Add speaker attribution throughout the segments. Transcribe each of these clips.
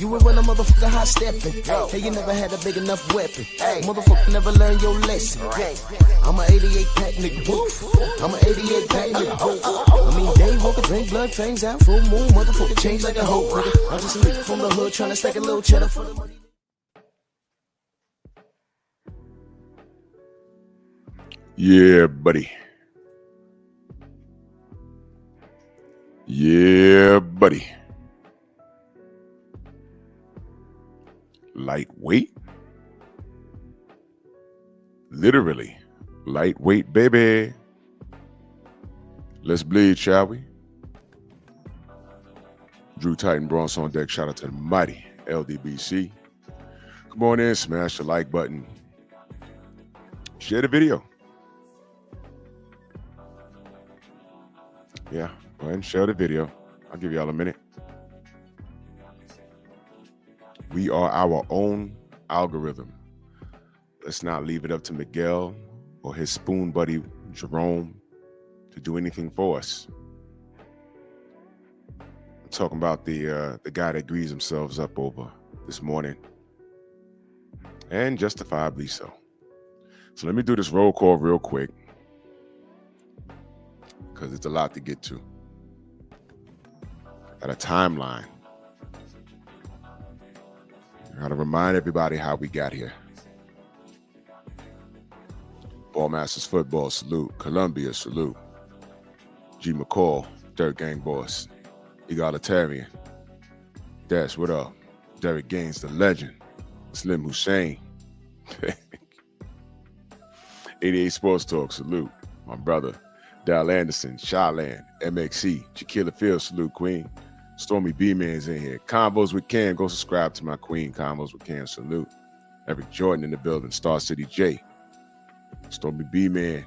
Speaker 1: You were when a motherfucker hot stepping. Hey, you never had a big enough weapon. Motherfucker never learned your lesson. I'm a 88 pack nigga. I'm a 88 pack nigga. I mean, day walker, drink blood, fangs out, full moon, motherfucker change like a hoe. I'm just a nigga from the hood trying to stack a little cheddar for the money.
Speaker 2: Yeah, buddy. Yeah, buddy. Lightweight? Literally. Lightweight, baby. Let's bleed, shall we? Drew Titan Bronx on deck. Shout out to the mighty LDBC. Come on in, smash the like button. Share the video. Yeah, go ahead and share the video. I'll give y'all a minute. We are our own algorithm. Let's not leave it up to Miguel or his spoon buddy Jerome to do anything for us. I'm talking about the guy that greased themselves up over this morning, and justifiably so. So let me do this roll call real quick, because it's a lot to get to. Got a timeline. I gotta remind everybody how we got here. Ballmasters football, salute. Columbia, salute. G. McCall, Dirt Gang boss. Egalitarian. Dash, what up? Derek Gaines, the legend. Slim Hussein. 88 Sports Talk, salute. My brother. Dal Anderson, Shyland, MXC, Shaquilla Field, salute Queen. Stormy B-Man's in here. Combos with Cam, go subscribe to my Queen. Combos with Cam, salute. Eric Jordan in the building, Star City J. Stormy B-Man.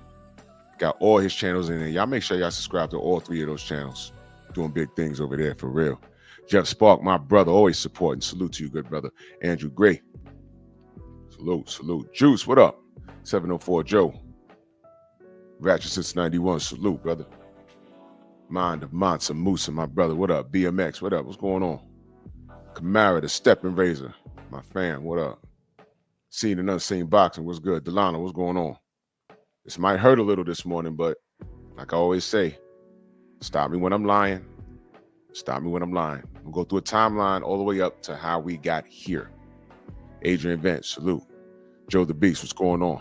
Speaker 2: Got all his channels in there. Y'all make sure y'all subscribe to all 3 of those channels. Doing big things over there, for real. Jeff Spark, my brother, always supporting. Salute to you, good brother. Andrew Gray. Salute, salute. Juice, what up? 704 Joe. Ratchet since 91. Salute, brother. Mind of Monsa Musa, my brother. What up? BMX, what up? What's going on? Camara, the Stepping Razor. My fam, what up? Seen and unseen boxing. What's good? Delano, what's going on? This might hurt a little this morning, but like I always say, stop me when I'm lying. Stop me when I'm lying. We'll go through a timeline all the way up to how we got here. Adrian Vance, salute. Joe the Beast, what's going on?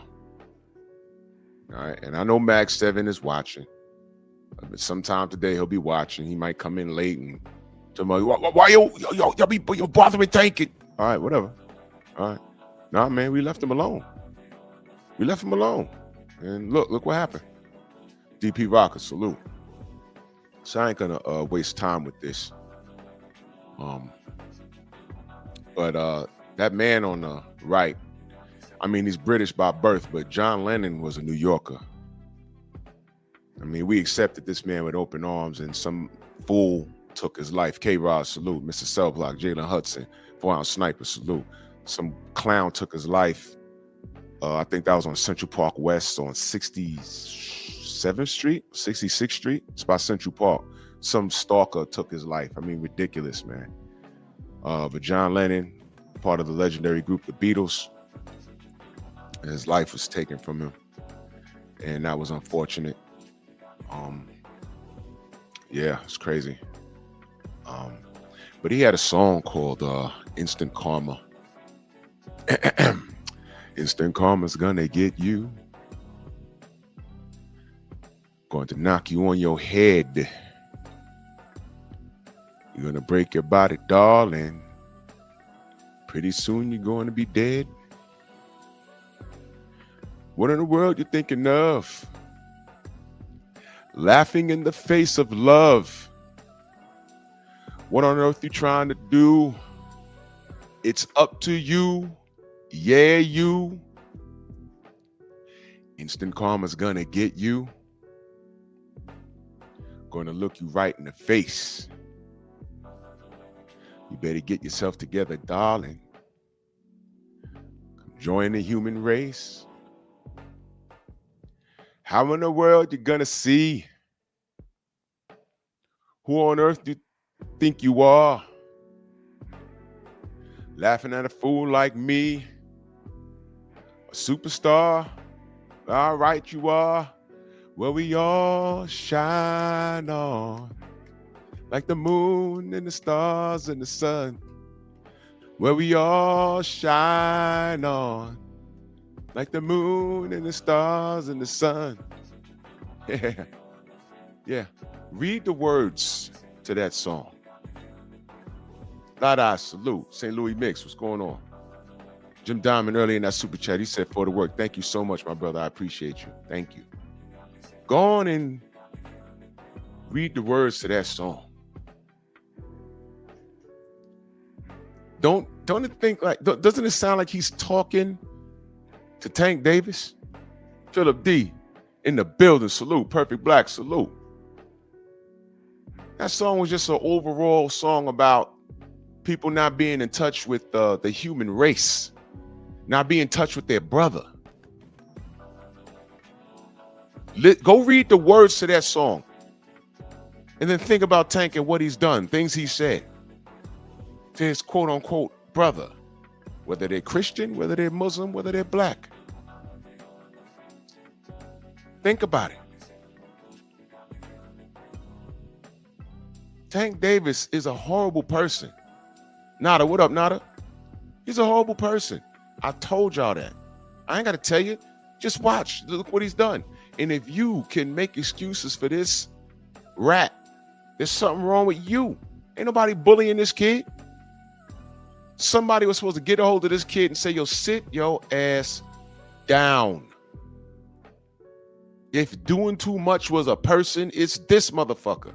Speaker 2: All right, and I know Max 7 is watching. But sometime today he'll be watching. He might come in late and tell me, why you be bothering thinking? All right, whatever. All right. Nah, man, we left him alone. We left him alone. And look what happened. DP Rocker, salute. So I ain't gonna waste time with this. But that man on the right, I mean, he's British by birth, but John Lennon was a New Yorker. I mean, we accepted this man with open arms, and some fool took his life. K-Rod, salute. Mr. Cellblock, Jalen Hudson, 4-ounce sniper, salute. Some clown took his life. I think that was on Central Park West on 67th Street, 66th Street. It's by Central Park. Some stalker took his life. I mean, ridiculous, man. But John Lennon, part of the legendary group, the Beatles, his life was taken from him. And that was unfortunate. Yeah, it's crazy. But he had a song called Instant Karma. Instant karma's gonna get you. Going to knock you on your head. You're gonna break your body, darling. Pretty soon you're going to be dead. What in the world you thinking of? Laughing in the face of love. What on earth you trying to do? It's up to you. Yeah, you. Instant karma's gonna get you. Gonna look you right in the face. You better get yourself together, darling. Come join the human race. How in the world you gonna see? Who on earth do you think you are? Laughing at a fool like me, a superstar. All right, you are. Well, we all shine on like the moon and the stars and the sun. Where we all shine on like the moon and the stars and the sun. Yeah. Yeah. Read the words to that song. Lada, salute. St. Louis Mix, what's going on? Jim Diamond earlier in that super chat, he said, for the work. Thank you so much, my brother. I appreciate you. Thank you. Go on and read the words to that song. Don't it think like, doesn't it sound like he's talking to Tank Davis? Philip D in the building, salute. Perfect Black, salute. That song was just an overall song about people not being in touch with the human race, not being in touch with their brother. Go read the words to that song and then think about Tank and what he's done, things he said to his quote unquote brother, whether they're Christian, whether they're Muslim, whether they're black. Think about it. Tank Davis is a horrible person. Nada, what up, Nada? He's a horrible person. I told y'all that. I ain't got to tell you. Just watch. Look what he's done. And if you can make excuses for this rat, there's something wrong with you. Ain't nobody bullying this kid. Somebody was supposed to get a hold of this kid and say, yo, sit your ass down. If doing too much was a person, it's this motherfucker.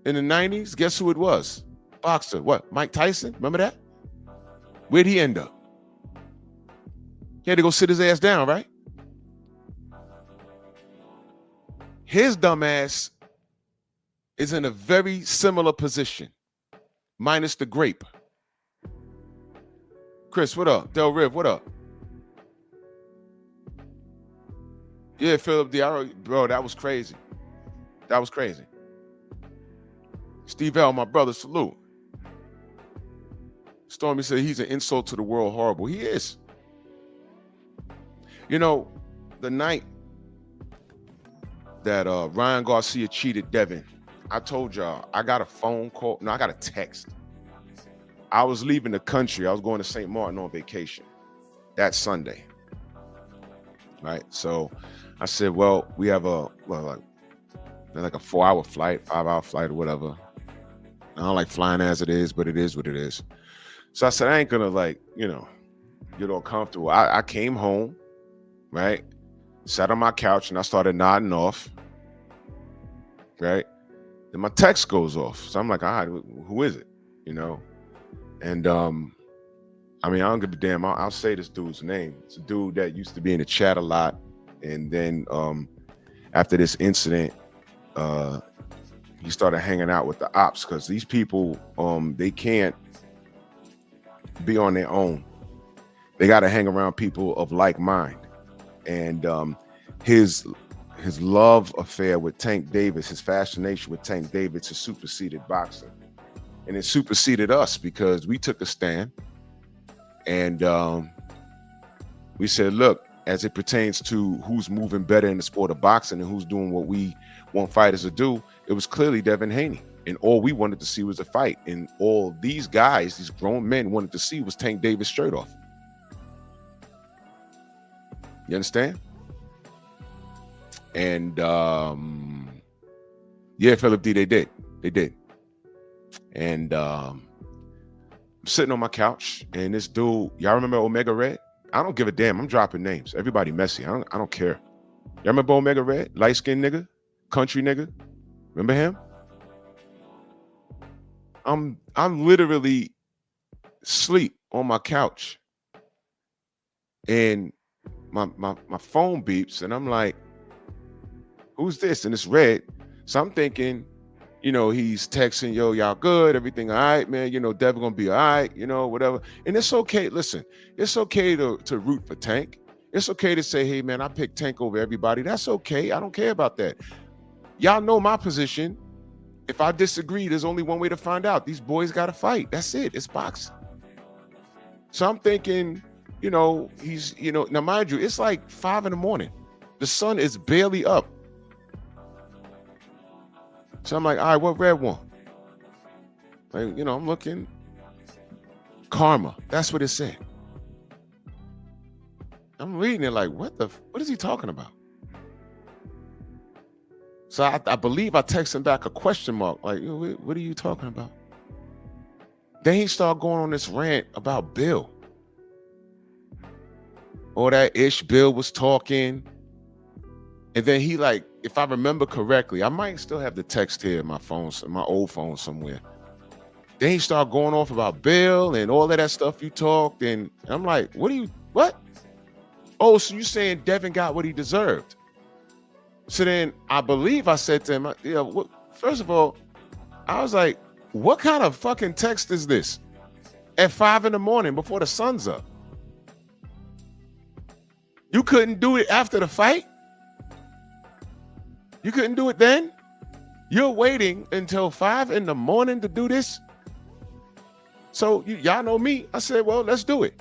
Speaker 2: In the 90s, guess who it was? Boxer. What? Mike Tyson? Remember that? Where'd he end up? He had to go sit his ass down, right? His dumb ass is in a very similar position, minus the grape. Chris, what up? Del Riv, what up? Yeah, Philip D. Bro, that was crazy. That was crazy. Steve L, my brother, salute. Stormy said he's an insult to the world. Horrible. He is. You know, the night that Ryan Garcia cheated Devin, I told y'all, I got a phone call. No, I got a text. I was leaving the country. I was going to St. Martin on vacation that Sunday. Right. So I said, well, we have like a 4-hour flight, 5-hour flight or whatever. I don't like flying as it is, but it is what it is. So I said, I ain't gonna get all comfortable. I came home, right? Sat on my couch and I started nodding off, right? Then my text goes off. So I'm like, all right, who is it? And I don't give a damn. I'll say this dude's name. It's a dude that used to be in the chat a lot. And then after this incident, he started hanging out with the ops because these people, they can't be on their own. They got to hang around people of like mind. And his love affair with Tank Davis, his fascination with Tank Davis has superseded boxing. And it superseded us because we took a stand and we said, look, as it pertains to who's moving better in the sport of boxing and who's doing what we want fighters to do, it was clearly Devin Haney. And all we wanted to see was a fight. And all these guys, these grown men wanted to see was Tank Davis straight off. You understand? And yeah, Philip D, they did. And I'm sitting on my couch and this dude, y'all remember Omega Red? I don't give a damn. I'm dropping names. Everybody messy. I don't care. Y'all remember Omega Red? Light-skinned nigga? Country nigga? Remember him? I'm literally asleep on my couch. And my phone beeps and I'm like, who's this? And it's Red. So I'm thinking, he's texting, yo, y'all good, everything all right, man, Devin gonna be all right, whatever. And it's okay, listen, it's okay to root for Tank. It's okay to say, hey man, I picked Tank over everybody. That's okay. I don't care about that. Y'all know my position. If I disagree, there's only one way to find out. These boys got to fight. That's it. It's boxing. So I'm thinking, he's, now mind you, it's like 5 a.m. The sun is barely up. So I'm like, all right, what red one? Like, I'm looking. Karma. That's what it said. I'm reading it like, what is he talking about? So I believe I texted him back a question mark. Like, what are you talking about? Then he started going on this rant about Bill. Or that Bill was talking. And then he, like, if I remember correctly, I might still have the text here in my phone, my old phone somewhere. Then he started going off about Bill and all of that stuff you talked. And I'm like, what? Oh, so you saying Devin got what he deserved? So then I believe I said to him, first of all, I was like, what kind of fucking text is this at 5 a.m. before the sun's up? You couldn't do it after the fight? You couldn't do it then? You're waiting until 5 a.m. to do this? So y'all know me. I said, well, let's do it.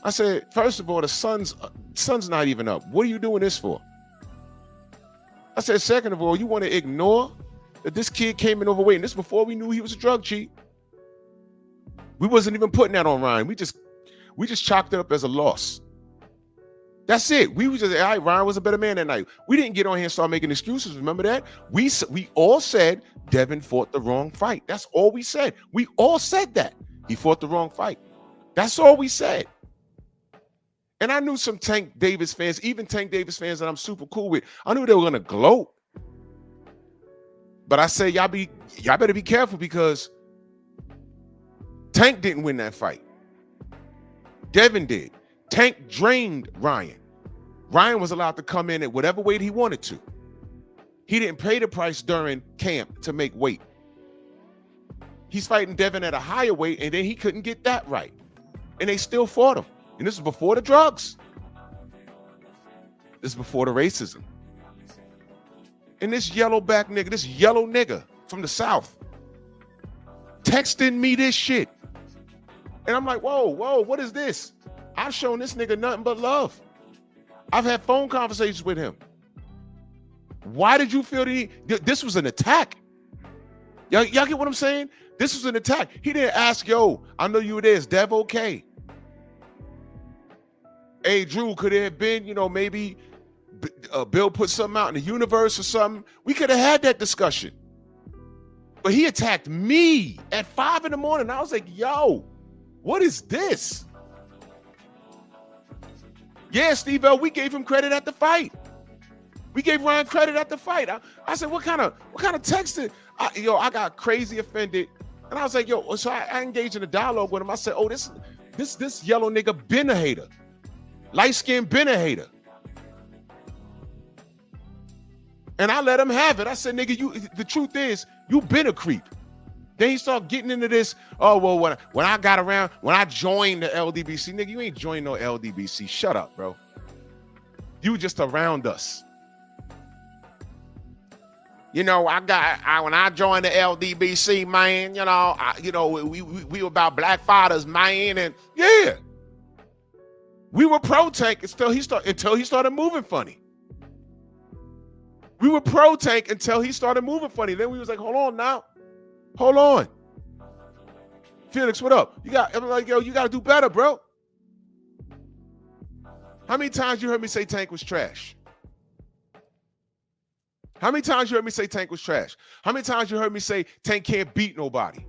Speaker 2: I said, first of all, the sun's not even up. What are you doing this for? I said, second of all, you want to ignore that this kid came in overweight, and this before we knew he was a drug cheat. We wasn't even putting that on Ryan. We just chalked it up as a loss. That's it. We was just, all right, Ryan was a better man that night. We didn't get on here and start making excuses. Remember that? We all said Devin fought the wrong fight. That's all we said. We all said that. He fought the wrong fight. That's all we said. And I knew some Tank Davis fans, even Tank Davis fans that I'm super cool with, I knew they were going to gloat. But I said, y'all better be careful because Tank didn't win that fight. Devin did. Tank drained Ryan. Ryan was allowed to come in at whatever weight he wanted to. He didn't pay the price during camp to make weight. He's fighting Devin at a higher weight, and then he couldn't get that right. And they still fought him. And this is before the drugs. This is before the racism. And this yellow nigga from the South, texting me this shit. And I'm like, whoa, what is this? I've shown this nigga nothing but love. I've had phone conversations with him. Why did you feel that this was an attack? Y'all get what I'm saying? This was an attack. He didn't ask, I know you were there. Is Dev okay? Hey, Drew, could it have been, maybe Bill put something out in the universe or something? We could have had that discussion. But he attacked me at 5 a.m. I was like, what is this? Yeah, Steve L, we gave him credit at the fight. We gave Ryan credit at the fight. I said, what kind of text? I got crazy offended. And I was like, so I engaged in a dialogue with him. I said, this yellow nigga been a hater. Light skin been a hater. And I let him have it. I said, nigga, the truth is, you been a creep. Then he started getting into this, when I joined the LDBC, nigga, you ain't joined no LDBC. Shut up, bro. You just around us. When I joined the LDBC, man, we were about black fathers, man, and yeah. We were pro-Tank until he started moving funny. We were pro-Tank until he started moving funny. Then we was like, hold on. Felix, what up? You got to do better, bro. How many times you heard me say Tank was trash? How many times you heard me say Tank was trash? How many times you heard me say Tank can't beat nobody?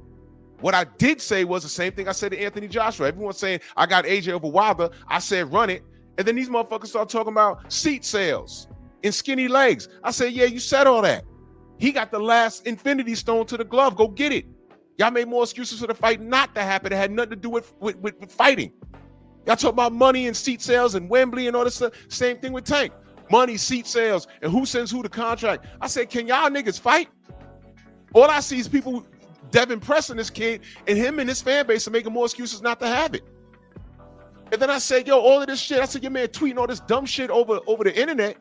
Speaker 2: What I did say was the same thing I said to Anthony Joshua. Everyone's saying I got AJ over Wilder. I said run it. And then these motherfuckers start talking about seat sales and skinny legs. I said, yeah, you said all that. He got the last Infinity Stone to the glove. Go get it. Y'all made more excuses for the fight not to happen. It had nothing to do with fighting. Y'all talk about money and seat sales and Wembley and all this stuff. Same thing with Tank. Money, seat sales, and who sends who the contract. I said, can y'all niggas fight? All I see is people Devin pressing this kid, and him and his fan base are making more excuses not to have it. And then I said, all of this shit. I said, your man tweeting all this dumb shit over the internet,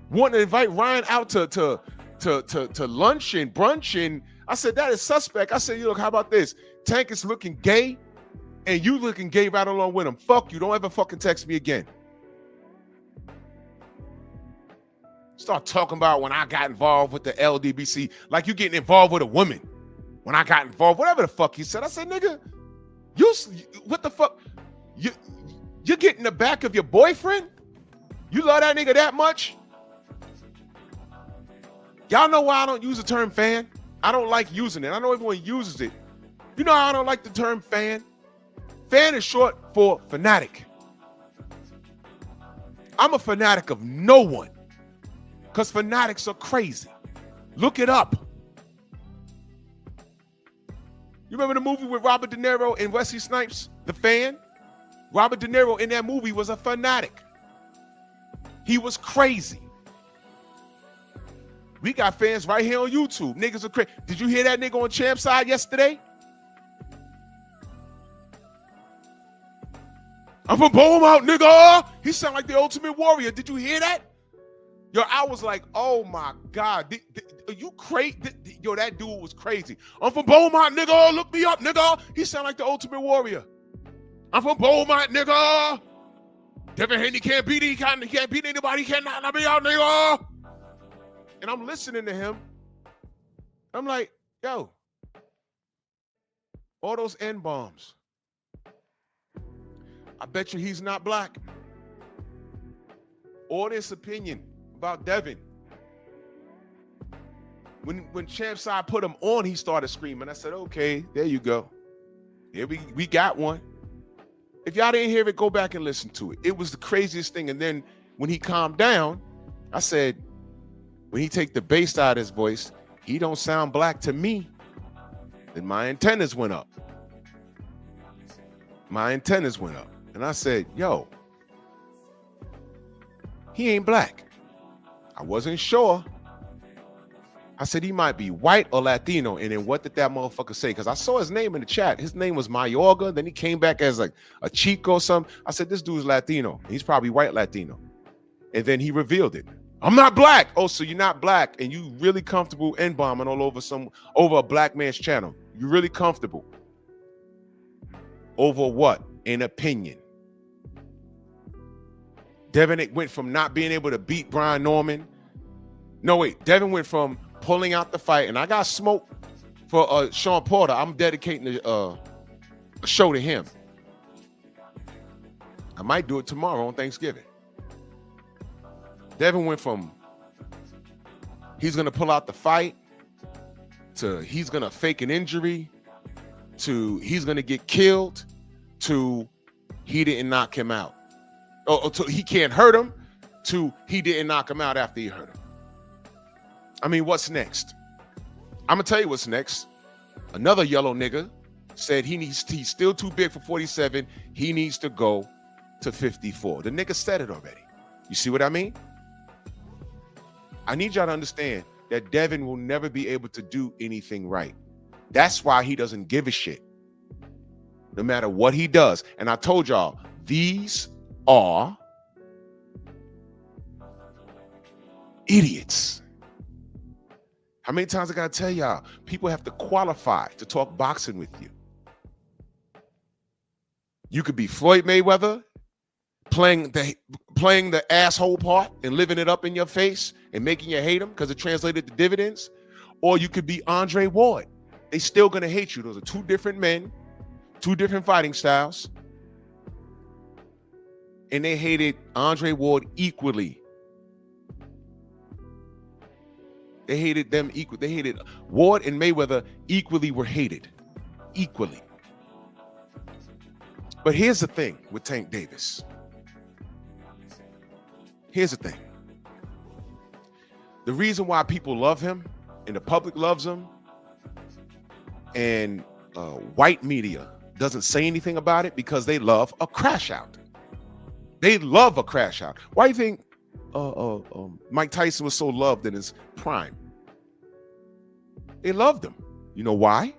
Speaker 2: wanting to invite Ryan out to to lunch and brunch, and I said that is suspect. I said, look, how about this? Tank is looking gay, and you looking gay right along with him. Fuck you. Don't ever fucking text me again. Start talking about when I got involved with the LDBC, like you getting involved with a woman. When I got involved, whatever the fuck he said. I said, nigga, what the fuck? You get in the back of your boyfriend? You love that nigga that much? Y'all know why I don't use the term fan? I don't like using it. I know everyone uses it. You know how I don't like the term fan? Fan is short for fanatic. I'm a fanatic of no one. Because fanatics are crazy. Look it up. You remember the movie with Robert De Niro and Wesley Snipes, The Fan? Robert De Niro in that movie was a fanatic. He was crazy. We got fans right here on YouTube. Niggas are crazy. Did you hear that nigga on Champ's side yesterday? I'm from Beaumont, nigga. He sound like the Ultimate Warrior. Did you hear that? Yo, I was like, oh my God. Are you crazy? Yo, that dude was crazy. I'm from Beaumont, nigga. Look me up, nigga. He sound like the Ultimate Warrior. I'm from Beaumont, nigga. Devin Haney can't beat He can't beat anybody. He cannot be out, nigga. And I'm listening to him. I'm like, yo, all those N-bombs. I bet you he's not black. All this opinion about Devin. When Champ's side put him on, he started screaming. I said, okay, there you go. Here we got one. If y'all didn't hear it, go back and listen to it. It was the craziest thing. And then when he calmed down, I said, when he take the bass out of his voice, he don't sound black to me. Then my antennas went up. My antennas went up. And I said, yo, he ain't black. I wasn't sure. I said he might be white or Latino. And then what did that motherfucker say? Because I saw his name in the chat. His name was Mayorga. Then he came back as like a Chico or something. I said, this dude's Latino. He's probably white Latino. And then he revealed it. I'm not black. Oh, so you're not black and you really comfortable N-bombing all over a black man's channel. You're really comfortable. Over what? An opinion. Devin went from not being able to beat Brian Norman. No, wait. Devin went from pulling out the fight, and I got smoke for Sean Porter. I'm dedicating a show to him. I might do it tomorrow on Thanksgiving. Devin went from he's going to pull out the fight to he's going to fake an injury to he's going to get killed to he didn't knock him out. Oh, to he can't hurt him to he didn't knock him out after he hurt him. I mean, what's next? I'm going to tell you what's next. Another yellow nigga said he's still too big for 47. He needs to go to 54. The nigga said it already. You see what I mean? I need y'all to understand that Devin will never be able to do anything right. That's why he doesn't give a shit. No matter what he does. And I told y'all, these are idiots. How many times I gotta tell y'all, people have to qualify to talk boxing with you. You could be Floyd Mayweather playing the asshole part and living it up in your face and making you hate him because it translated to dividends, or you could be Andre Ward. They still gonna hate you. Those are two different men, two different fighting styles, and they hated Andre Ward equally. They hated them equal. They hated Ward and Mayweather equally were hated. Equally. But here's the thing with Tank Davis. Here's the thing. The reason why people love him and the public loves him and white media doesn't say anything about it because they love a crash out. They love a crash out. Why do you think Mike Tyson was so loved in his prime? They loved him. You know why?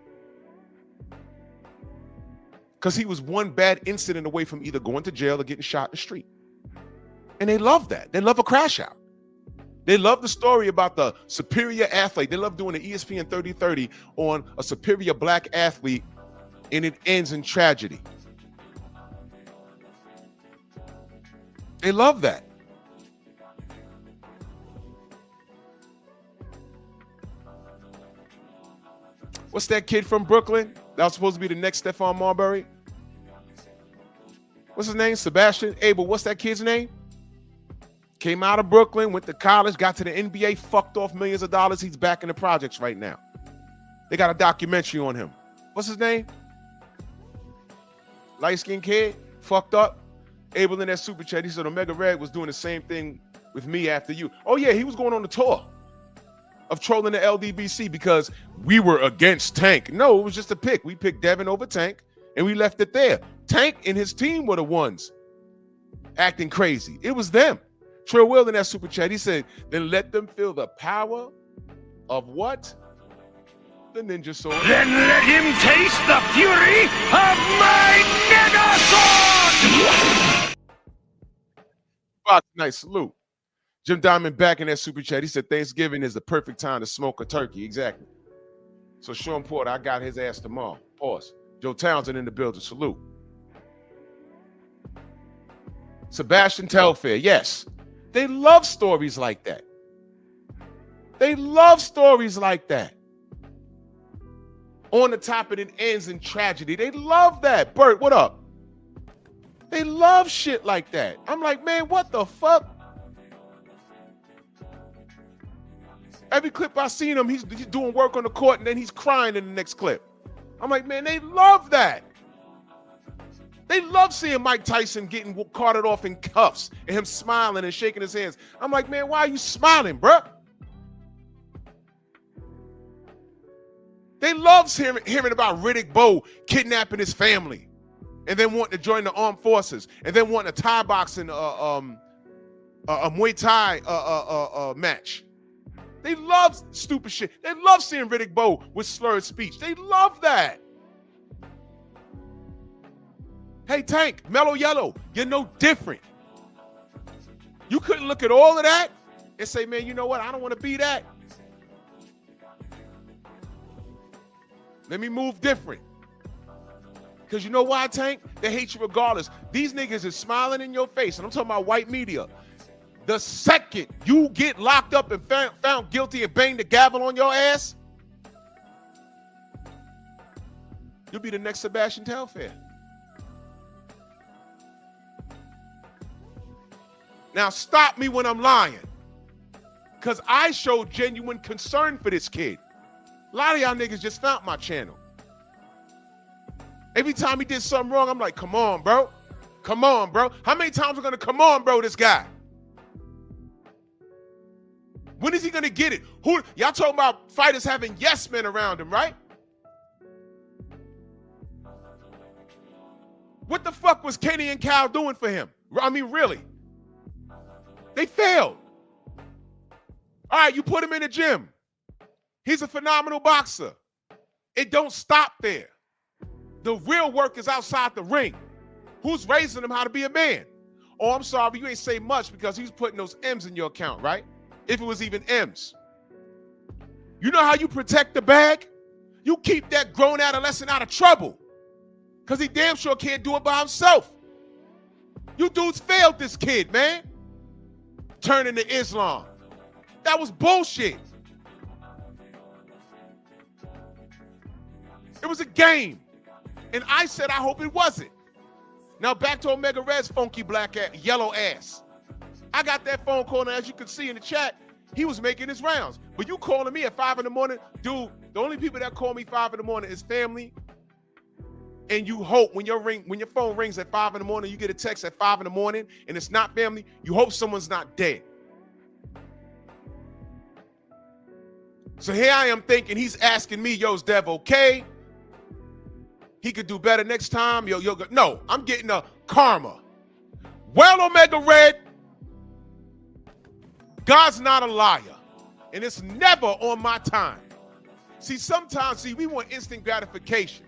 Speaker 2: Because he was one bad incident away from either going to jail or getting shot in the street. And they love that. They love a crash out. They love the story about the superior athlete. They love doing the ESPN 30-30 on a superior black athlete, and it ends in tragedy. They love that. What's that kid from Brooklyn that was supposed to be the next Stephon Marbury? What's his name? Sebastian Abel. What's that kid's name? Came out of Brooklyn, went to college, got to the NBA, fucked off millions of dollars. He's back in the projects right now. They got a documentary on him. What's his name? Light-skinned kid, fucked up. Abel in that super chat, he said Omega Red was doing the same thing with me after you. Oh yeah, he was going on the tour of trolling the LDBC because we were against Tank. No, it was just a pick. We picked Devin over Tank, and we left it there. Tank and his team were the ones acting crazy. It was them. Trill Will in that super chat, he said, then let them feel the power of what? The Ninja Sword.
Speaker 3: Then let him taste the fury of my Mega Sword!
Speaker 2: Nice salute. Jim Diamond back in that super chat. He said Thanksgiving is the perfect time to smoke a turkey. Exactly. So Sean Porter, I got his ass tomorrow. Pause. Joe Townsend in the building. Salute. Sebastian Telfair. Yes. They love stories like that. They love stories like that. On the top of it ends in tragedy. They love that. Bert, what up? They love shit like that. I'm like, man, what the fuck? Every clip I seen him, he's doing work on the court and then he's crying in the next clip. I'm like, man, they love that. They love seeing Mike Tyson getting carted off in cuffs and him smiling and shaking his hands. I'm like, man, why are you smiling, bruh? They love hearing about Riddick Bowe kidnapping his family and then wanting to join the armed forces and then wanting a Thai boxing, a Muay Thai match. They love stupid shit. They love seeing Riddick Bowe with slurred speech. They love that. Hey, Tank, Mellow Yellow, you're no different. You couldn't look at all of that and say, man, you know what? I don't want to be that. Let me move different. Because you know why, Tank? They hate you regardless. These niggas is smiling in your face, and I'm talking about white media. The second you get locked up and found guilty and bang the gavel on your ass, you'll be the next Sebastian Telfair. Now stop me when I'm lying, because I showed genuine concern for this kid. A lot of y'all niggas just found my channel. Every time he did something wrong, I'm like, come on, bro. Come on, bro. How many times are gonna come on, bro, this guy? When is he gonna get it? Who y'all talking about fighters having yes men around him, right? What the fuck was Kenny and Cal doing for him? I mean, really? They failed. All right, you put him in the gym. He's a phenomenal boxer. It don't stop there. The real work is outside the ring. Who's raising him how to be a man? Oh, I'm sorry, you ain't say much because he's putting those M's in your account, right? If it was even M's. You know how you protect the bag? You keep that grown adolescent out of trouble because he damn sure can't do it by himself. You dudes failed this kid, man. Turning to Islam. That was bullshit. It was a game. And I said, I hope it wasn't. Now back to Omega Red's funky black ass, yellow ass. I got that phone call, and as you can see in the chat, he was making his rounds. But you calling me at 5 in the morning, dude, the only people that call me 5 in the morning is family. And you hope when your phone rings at 5 in the morning, you get a text at 5 in the morning, and it's not family, you hope someone's not dead. So here I am thinking he's asking me, yo, is Dev okay? He could do better next time. Yo, no, I'm getting a karma. Well, Omega Red, God's not a liar, and it's never on my time. See, sometimes, we want instant gratification.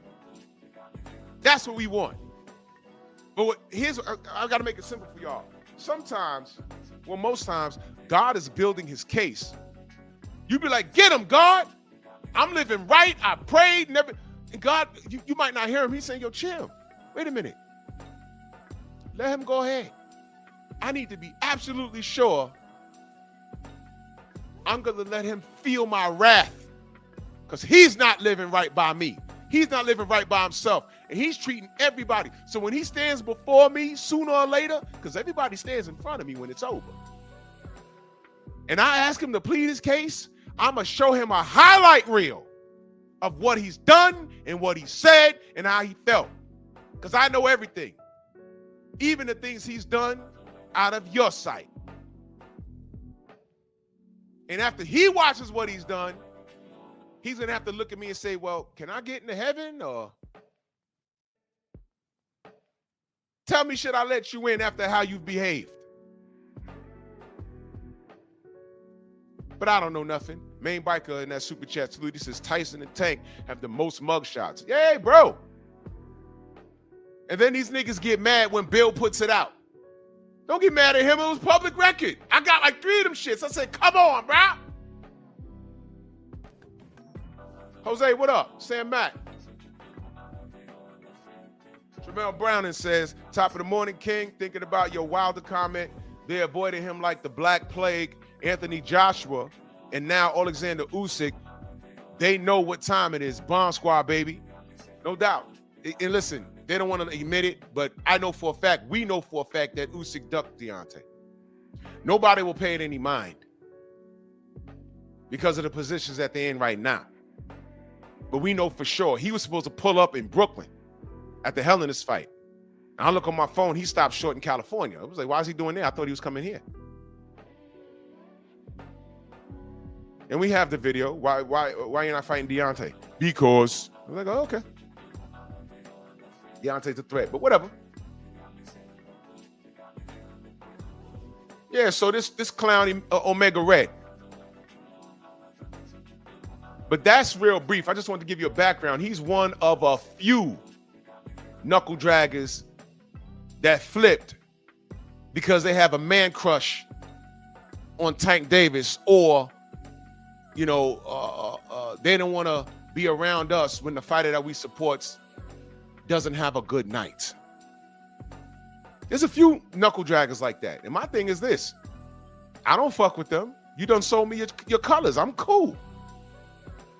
Speaker 2: That's what we want. But I got to make it simple for y'all. Sometimes Well, most times, God is building his case. You be like, get him, God. I'm living right. I prayed. Never. And God, you might not hear him. He's saying, yo, chill. Wait a minute. Let him go ahead. I need to be absolutely sure I'm going to let him feel my wrath because he's not living right by me. He's not living right by himself. And he's treating everybody. So when he stands before me sooner or later, because everybody stands in front of me when it's over, and I ask him to plead his case, I'm going to show him a highlight reel of what he's done and what he said and how he felt. Because I know everything. Even the things he's done out of your sight. And after he watches what he's done, he's going to have to look at me and say, well, can I get into heaven? Or tell me, should I let you in after how you've behaved? But I don't know nothing. Main biker in that super chat salute, he says Tyson and Tank have the most mug shots. Yay, bro. And then these niggas get mad when Bill puts it out. Don't get mad at him. It was public record. I got like 3 of them shits. I said, come on, bro. Jose, what up? Sam Mack. Tramel Browning says, top of the morning, King. Thinking about your Wilder comment. They avoided him like the Black Plague, Anthony Joshua, and now Alexander Usyk. They know what time it is. Bomb Squad, baby. No doubt. And listen, they don't want to admit it, but I know for a fact, we know for a fact that Usyk ducked Deontay. Nobody will pay it any mind because of the positions that they're in right now. But we know for sure he was supposed to pull up in Brooklyn at the Hell in this fight. And I look on my phone, he stopped short in California. I was like, why is he doing there? I thought he was coming here. And we have the video. Why you're not fighting Deontay? Because I'm like, oh, okay. Deontay's a threat, but whatever. Yeah, so this clown Omega Red. But that's real brief. I just want to give you a background. He's one of a few knuckle draggers that flipped because they have a man crush on Tank Davis, or you know, they don't want to be around us when the fighter that we support doesn't have a good night. There's a few knuckle draggers like that. And my thing is this. I don't fuck with them. You done sold me your colors. I'm cool.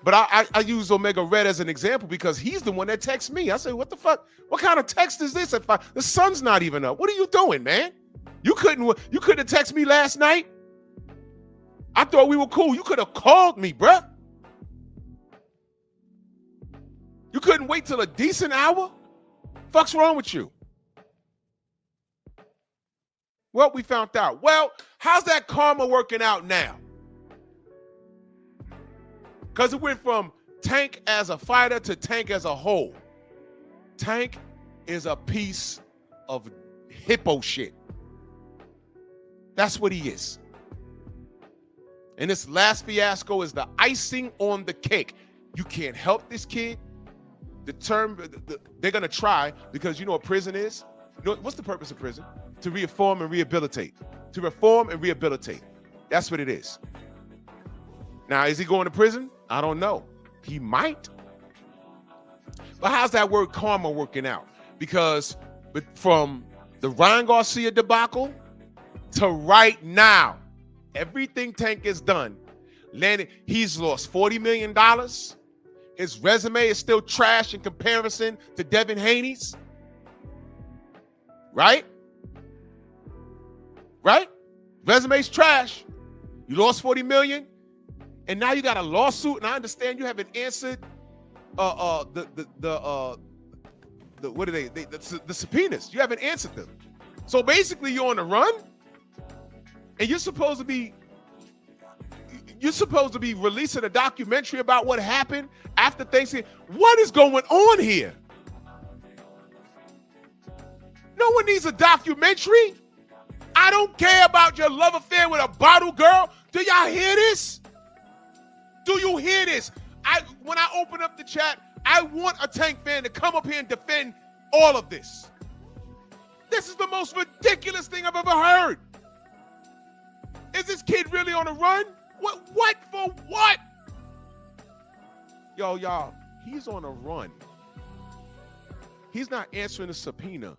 Speaker 2: But I use Omega Red as an example because he's the one that texts me. I say, what the fuck? What kind of text is this? The sun's not even up. What are you doing, man? You couldn't have texted me last night. I thought we were cool. You could have called me, bruh. You couldn't wait till a decent hour? Fuck's wrong with you? Well, we found out. Well, how's that karma working out now? Because it went from Tank as a fighter to Tank as a whole. Tank is a piece of hippo shit. That's what he is. And this last fiasco is the icing on the cake. You can't help this kid. They're going to try, because you know what prison is? You know, what's the purpose of prison? To reform and rehabilitate. To reform and rehabilitate. That's what it is. Now, is he going to prison? I don't know. He might. But how's that word karma working out? Because from the Ryan Garcia debacle to right now, everything Tank has done, he's lost $40 million. His resume is still trash in comparison to Devin Haney's. Right? Right? Resume's trash. You lost $40 million. And now you got a lawsuit, and I understand you haven't answered the subpoenas. You haven't answered them. So basically you're on the run, and you're supposed to be releasing a documentary about what happened after Thanksgiving. What is going on here? No one needs a documentary. I don't care about your love affair with a bottle girl. Do y'all hear this? Do you hear this? When I open up the chat, I want a Tank fan to come up here and defend all of this. This is the most ridiculous thing I've ever heard. Is this kid really on a run? What for what? Yo, y'all, he's on a run. He's not answering a subpoena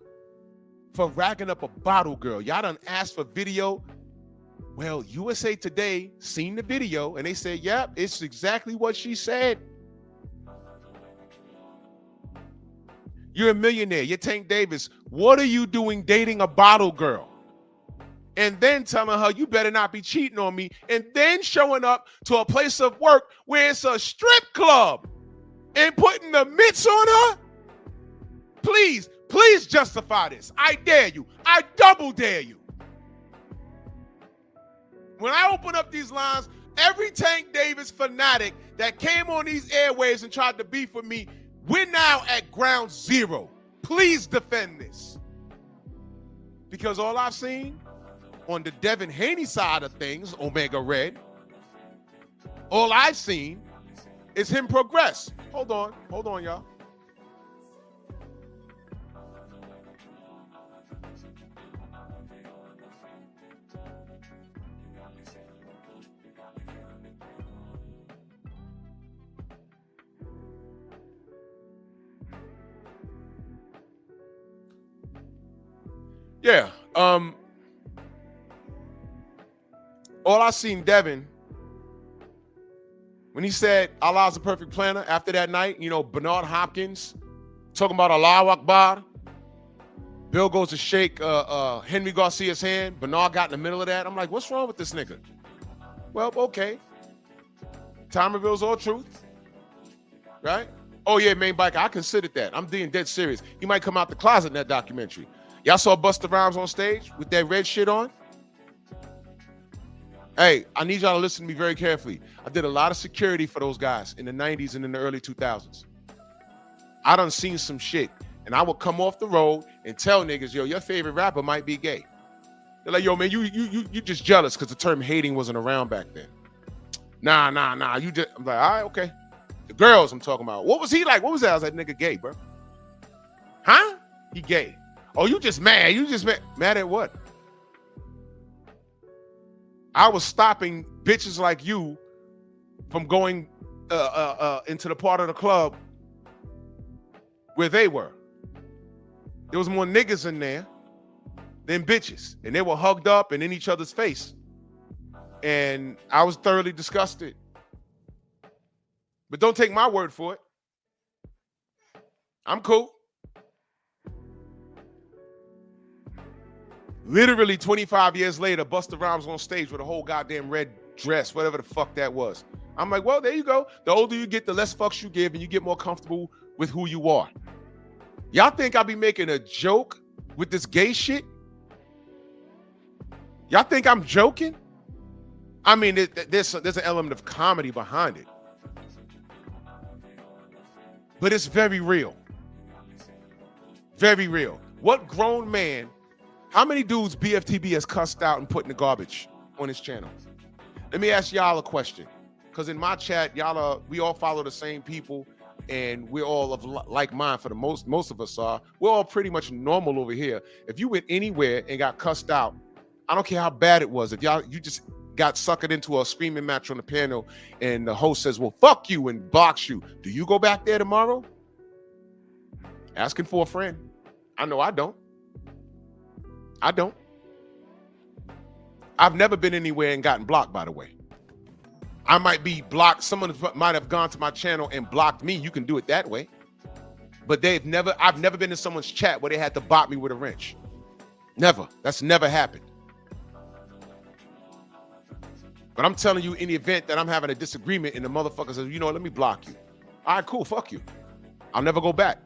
Speaker 2: for racking up a bottle girl. Y'all done asked for video. Well, USA Today seen the video and they said, yep, it's exactly what she said. You're a millionaire. You're Tank Davis. What are you doing dating a bottle girl? And then telling her, you better not be cheating on me. And then showing up to a place of work where it's a strip club and putting the mitts on her? Please, please justify this. I dare you. I double dare you. When I open up these lines, every Tank Davis fanatic that came on these airwaves and tried to beef with me, we're now at ground zero. Please defend this. Because all I've seen on the Devin Haney side of things, Omega Red, all I've seen is him progress. Hold on, y'all. Yeah, all I seen Devin, when he said Allah's a perfect planner after that night, you know, Bernard Hopkins talking about Allahu Akbar. Bill goes to shake Henry Garcia's hand. Bernard got in the middle of that. I'm like, what's wrong with this nigga? Well, okay. Time reveals all truth, right? Oh yeah, main biker, I considered that. I'm being dead serious. He might come out the closet in that documentary. Y'all saw Busta Rhymes on stage with that red shit on? Hey, I need y'all to listen to me very carefully. I did a lot of security for those guys in the 90s and in the early 2000s. I done seen some shit. And I would come off the road and tell niggas, yo, your favorite rapper might be gay. They're like, yo, man, you just jealous because the term hating wasn't around back then. Nah. You just, I'm like, all right, okay. The girls I'm talking about. What was he like? What was that? I was like, nigga gay, bro. Huh? He gay. Oh, you just mad. You just mad. Mad at what? I was stopping bitches like you from going into the part of the club where they were. There was more niggas in there than bitches. And they were hugged up and in each other's face. And I was thoroughly disgusted. But don't take my word for it. I'm cool. Literally 25 years later, Busta Rhymes on stage with a whole goddamn red dress, whatever the fuck that was. I'm like, well, there you go. The older you get, the less fucks you give, and you get more comfortable with who you are. Y'all think I be making a joke with this gay shit? Y'all think I'm joking? I mean, there's an element of comedy behind it. But it's very real. Very real. What grown man, how many dudes BFTB has cussed out and put in the garbage on his channel? Let me ask y'all a question. Because in my chat, we all follow the same people and we're all of like mind for the most of us are. We're all pretty much normal over here. If you went anywhere and got cussed out, I don't care how bad it was. If you just got suckered into a screaming match on the panel and the host says, well, fuck you and blocks you. Do you go back there tomorrow? Asking for a friend. I know I don't. I've never been anywhere and gotten blocked, by the way. I might be blocked. Someone might have gone to my channel and blocked me. You can do it that way. But I've never been in someone's chat where they had to bop me with a wrench. Never. That's never happened. But I'm telling you, in the event that I'm having a disagreement and the motherfucker says, you know, let me block you. All right, cool, fuck you. I'll never go back.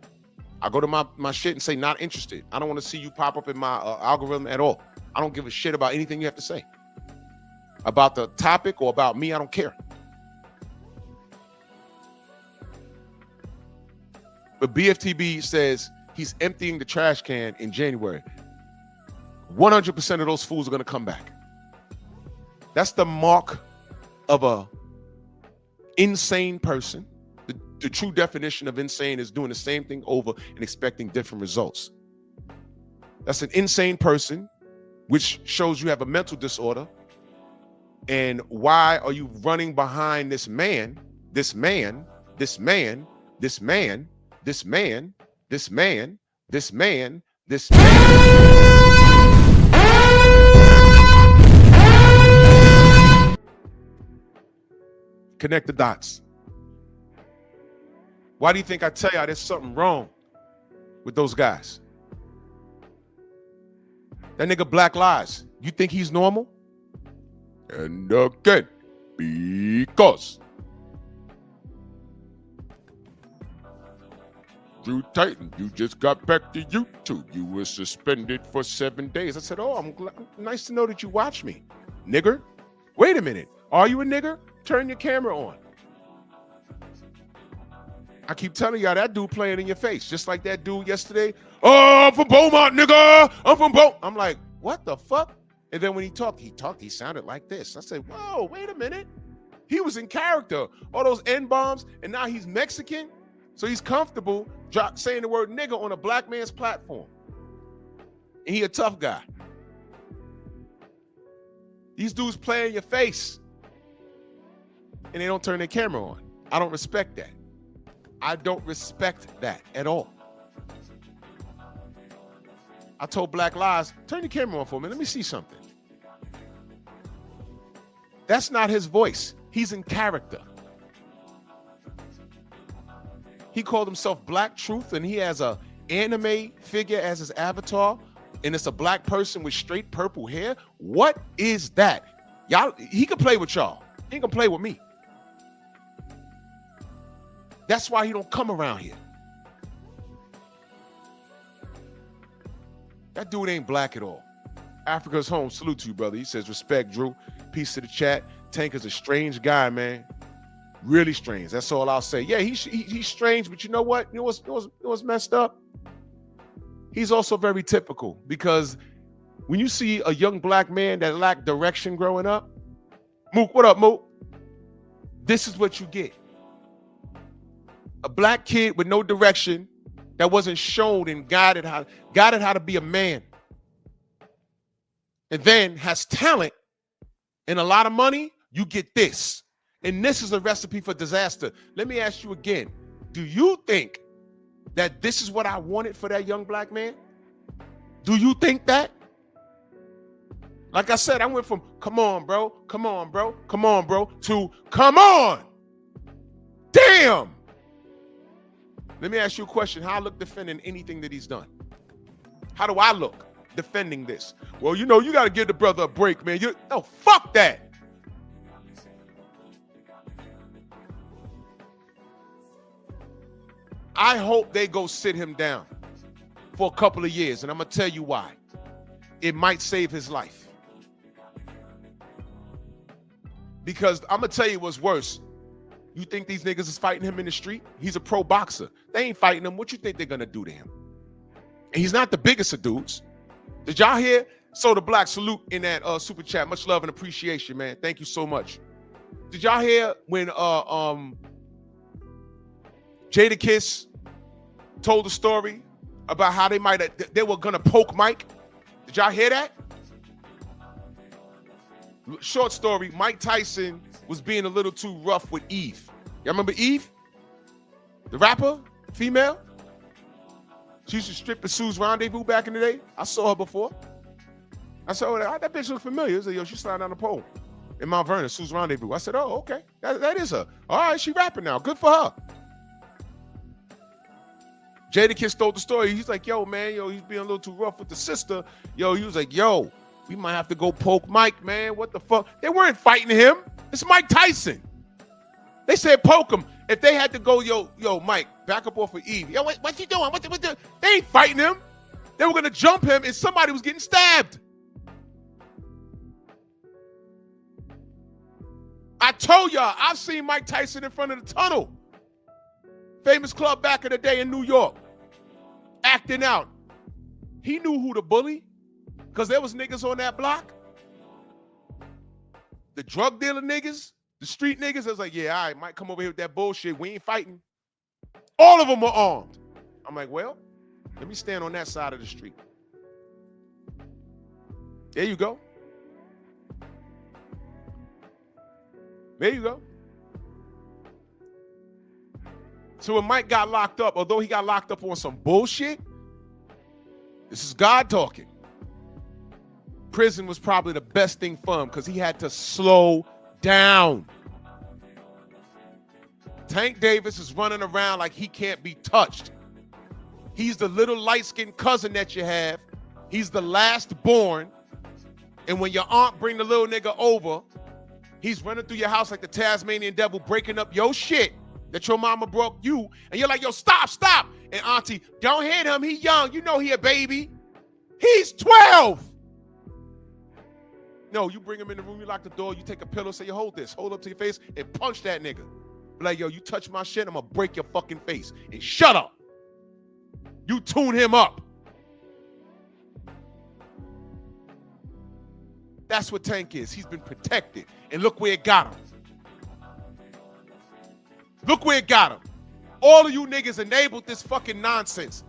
Speaker 2: I'll go to my shit and say, not interested. I don't want to see you pop up in my algorithm at all. I don't give a shit about anything you have to say. About the topic or about me, I don't care. But BFTB says he's emptying the trash can in January. 100% of those fools are going to come back. That's the mark of a insane person. The true definition of insane is doing the same thing over and expecting different results. That's an insane person, which shows you have a mental disorder. And why are you running behind this man, this man, this man, this man, this man, this man, this man, this man? Connect the dots. Why do you think I tell y'all there's something wrong with those guys? That nigga Black Lives, you think he's normal? And again, because Drew Titan, you just got back to YouTube. You were suspended for 7 days. I said, oh, I'm glad. Nice to know that you watch me, nigger. Wait a minute. Are you a nigger? Turn your camera on. I keep telling y'all that dude playing in your face, just like that dude yesterday. Oh, I'm from Beaumont, nigga. I'm from Beaumont. I'm like, what the fuck? And then when he sounded like this. I said, whoa, wait a minute. He was in character. All those N-bombs, and now he's Mexican. So he's comfortable saying the word nigga on a black man's platform. And he a tough guy. These dudes play in your face. And they don't turn their camera on. I don't respect that. I don't respect that at all. I told Black Lives, turn the camera on for me. Let me see something. That's not his voice. He's in character. He called himself Black Truth, and he has a anime figure as his avatar, and it's a black person with straight purple hair. What is that? Y'all, he can play with y'all. He can play with me. That's why he don't come around here. That dude ain't black at all. Africa's home. Salute to you, brother. He says, respect, Drew. Peace to the chat. Tank is a strange guy, man. Really strange. That's all I'll say. Yeah, he's strange, but you know what? You know what's messed up? He's also very typical, because when you see a young black man that lacked direction growing up, Mook, what up, Mook? This is what you get. A black kid with no direction that wasn't shown and guided how to be a man, and then has talent and a lot of money. You get this. And this is a recipe for disaster. Let me ask you again. Do you think that this is what I wanted for that young black man? Do you think that? Like I said, I went from come on, bro, come on, bro, come on, bro, to come on. Damn. Let me ask you a question. How I look defending anything that he's done? How do I look defending this? Well, you know, you got to give the brother a break, man. No, fuck that. I hope they go sit him down for a couple of years, and I'm going to tell you why. It might save his life. Because I'm going to tell you what's worse. You think these niggas is fighting him in the street? He's a pro boxer. They ain't fighting him. What you think they're going to do to him? And he's not the biggest of dudes. Did y'all hear? Soda Black, salute in that super chat. Much love and appreciation, man. Thank you so much. Did y'all hear when Jadakiss told the story about how they were gonna poke Mike? Did y'all hear that? Short story, Mike Tyson was being a little too rough with Eve. Y'all remember Eve? The rapper, female? She used to strip at Sue's Rendezvous back in the day. I saw her before. I said, oh, that bitch look familiar. I said, yo, she's sliding down the pole in Mount Vernon, Sue's Rendezvous. I said, oh, okay. That is her. All right, she rapping now. Good for her. Jadakiss told the story. He's like, yo, man, he's being a little too rough with the sister. He was like, yo, we might have to go poke Mike, man. What the fuck? They weren't fighting him. It's Mike Tyson. They said poke him. If they had to go, yo, Mike, back up off of Eve. Yo, what you doing? They ain't fighting him. They were going to jump him, and somebody was getting stabbed. I told y'all, I've seen Mike Tyson in front of the tunnel. Famous club back in the day in New York. Acting out. He knew who to bully, because there was niggas on that block. The drug dealer niggas, the street niggas, I was like, yeah, all right, Mike, come over here with that bullshit. We ain't fighting. All of them were armed. I'm like, well, let me stand on that side of the street. There you go. There you go. So when Mike got locked up, although he got locked up on some bullshit, this is God talking. Prison was probably the best thing for him because he had to slow down. Tank Davis is running around like he can't be touched. He's the little light-skinned cousin that you have. He's the last born. And when your aunt bring the little nigga over, he's running through your house like the Tasmanian devil, breaking up your shit that your mama broke you. And you're like, yo, stop, stop. And auntie, don't hit him. He young. You know he a baby. He's 12. No, you bring him in the room, you lock the door, you take a pillow, say, you hold this, hold up to your face, and punch that nigga. Be like, yo, you touch my shit, I'm gonna break your fucking face. And shut up. You tune him up. That's what Tank is. He's been protected. And look where it got him. Look where it got him. All of you niggas enabled this fucking nonsense.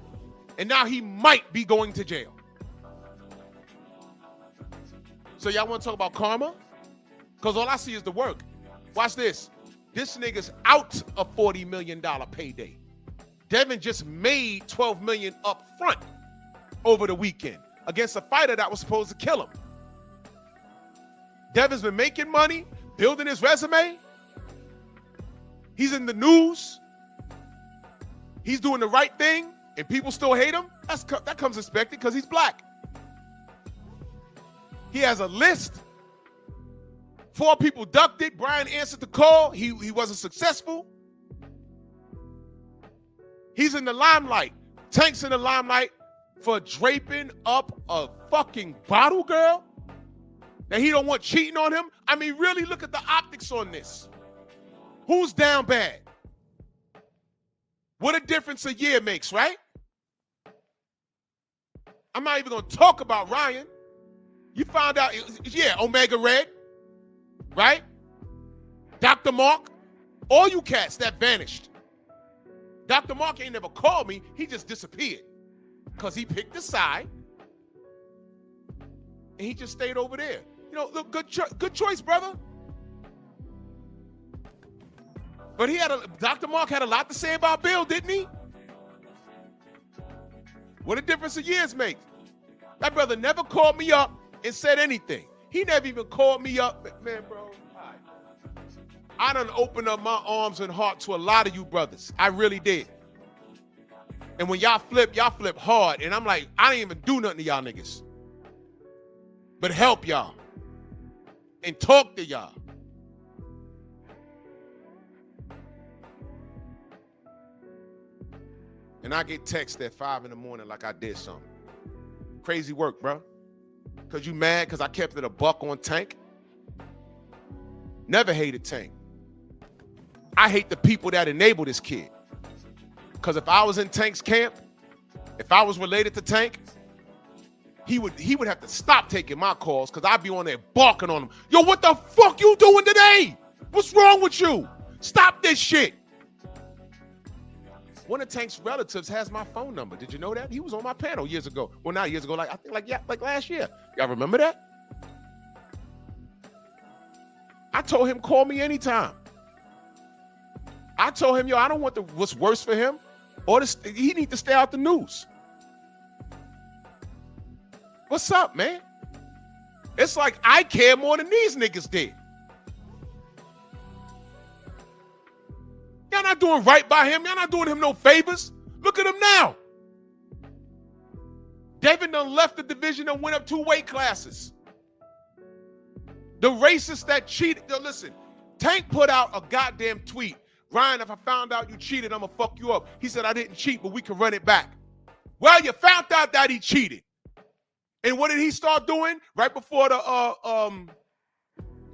Speaker 2: And now he might be going to jail. So y'all want to talk about karma? Because all I see is the work. Watch this. This nigga's out a $40 million payday. Devin just made $12 million up front over the weekend against a fighter that was supposed to kill him. Devin's been making money, building his resume. He's in the news. He's doing the right thing, and people still hate him. That comes expected because he's black. He has a list. 4 people ducked it. Brian answered the call. He wasn't successful. He's in the limelight. Tank's in the limelight for draping up a fucking bottle girl that he don't want cheating on him. I mean, really look at the optics on this. Who's down bad? What a difference a year makes, right? I'm not even going to talk about Ryan. You found out, yeah, Omega Red, right? Dr. Mark, all you cats that vanished. Dr. Mark ain't never called me. He just disappeared because he picked a side and he just stayed over there. You know, look, good choice, brother. But Dr. Mark had a lot to say about Bill, didn't he? What a difference a years makes. That brother never called me up and said anything. He never even called me up. Man, bro, right. I done opened up my arms and heart to a lot of you brothers. I really did. And when y'all flip hard. And I'm like, I didn't even do nothing to y'all niggas. But help y'all. And talk to y'all. And I get text at 5 in the morning like I did something. Crazy work, bro. Because you mad because I kept it a buck on Tank? Never hated Tank. I hate the people that enable this kid. Because if I was in Tank's camp, if I was related to Tank, he would have to stop taking my calls because I'd be on there barking on him. Yo, what the fuck you doing today? What's wrong with you? Stop this shit. One of Tank's relatives has my phone number. Did you know that? He was on my panel years ago. Well, not years ago, I think like last year. Y'all remember that? I told him, call me anytime. I told him, yo, I don't want what's worse for him. He need to stay out the news. What's up, man? It's like I care more than these niggas did. Y'all not doing right by him. Y'all not doing him no favors. Look at him now. Devin done left the division and went up 2 weight classes. The racists that cheated. Yo, listen, Tank put out a goddamn tweet. Ryan, if I found out you cheated, I'm going to fuck you up. He said, I didn't cheat, but we can run it back. Well, you found out that he cheated. And what did he start doing? Right before the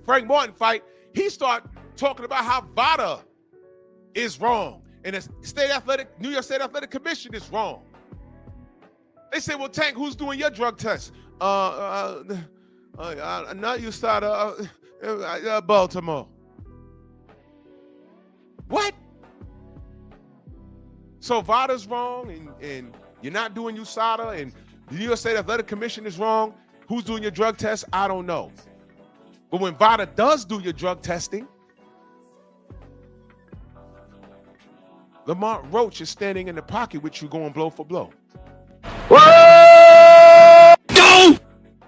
Speaker 2: Frank Martin fight, he started talking about how Vada is wrong. And the New York State Athletic Commission is wrong. They say, well, Tank, who's doing your drug test? Not you started Baltimore. What? So Vada's wrong and you're not doing USADA and the New York State Athletic Commission is wrong. Who's doing your drug test? I don't know. But when Vada does do your drug testing, Lamont Roach is standing in the pocket with you going blow for blow.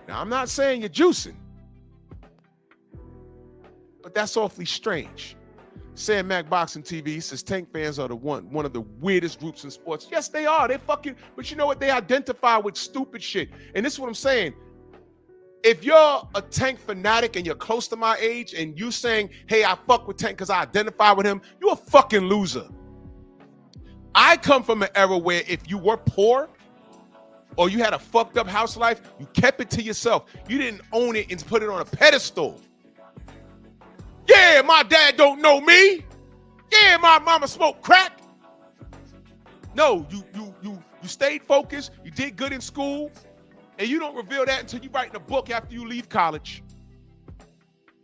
Speaker 2: Now, I'm not saying you're juicing, but that's awfully strange. Sam Mac Boxing TV says Tank fans are one of the weirdest groups in sports. Yes, they are. They fucking, but you know what? They identify with stupid shit. And this is what I'm saying. If you're a Tank fanatic and you're close to my age and you saying, hey, I fuck with Tank because I identify with him, you're a fucking loser. I come from an era where if you were poor or you had a fucked up house life, you kept it to yourself. You didn't own it and put it on a pedestal. Yeah, my dad don't know me. Yeah, my mama smoked crack. No, you stayed focused. You did good in school. And you don't reveal that until you write in a book after you leave college.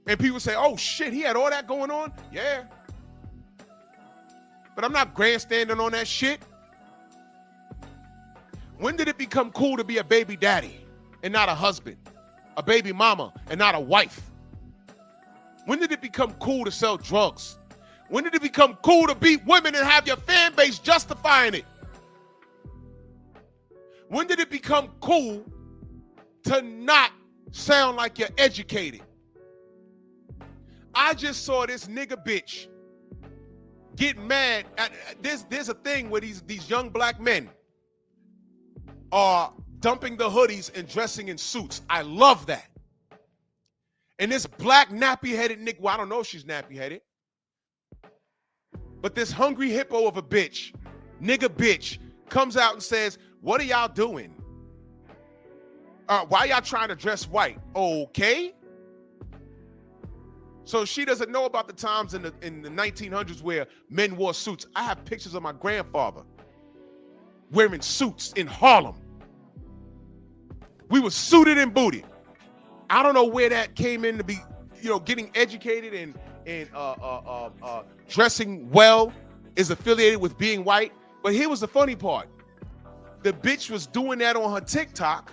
Speaker 2: And people say, oh shit, he had all that going on? Yeah. But I'm not grandstanding on that shit. When did it become cool to be a baby daddy and not a husband? A baby mama and not a wife? When did it become cool to sell drugs? When did it become cool to beat women and have your fan base justifying it? When did it become cool to not sound like you're educated? I just saw this nigga bitch get mad at there's a thing where these young black men are dumping the hoodies and dressing in suits. I love that. And this black nappy-headed nigga, well, I don't know if she's nappy-headed, but this hungry hippo of a bitch, nigga bitch, comes out and says, what are y'all doing? Why y'all trying to dress white? Okay. So she doesn't know about the times in the 1900s where men wore suits. I have pictures of my grandfather wearing suits in Harlem. We were suited and booted. I don't know where that came in to be, getting educated and dressing well is affiliated with being white. But here was the funny part. The bitch was doing that on her TikTok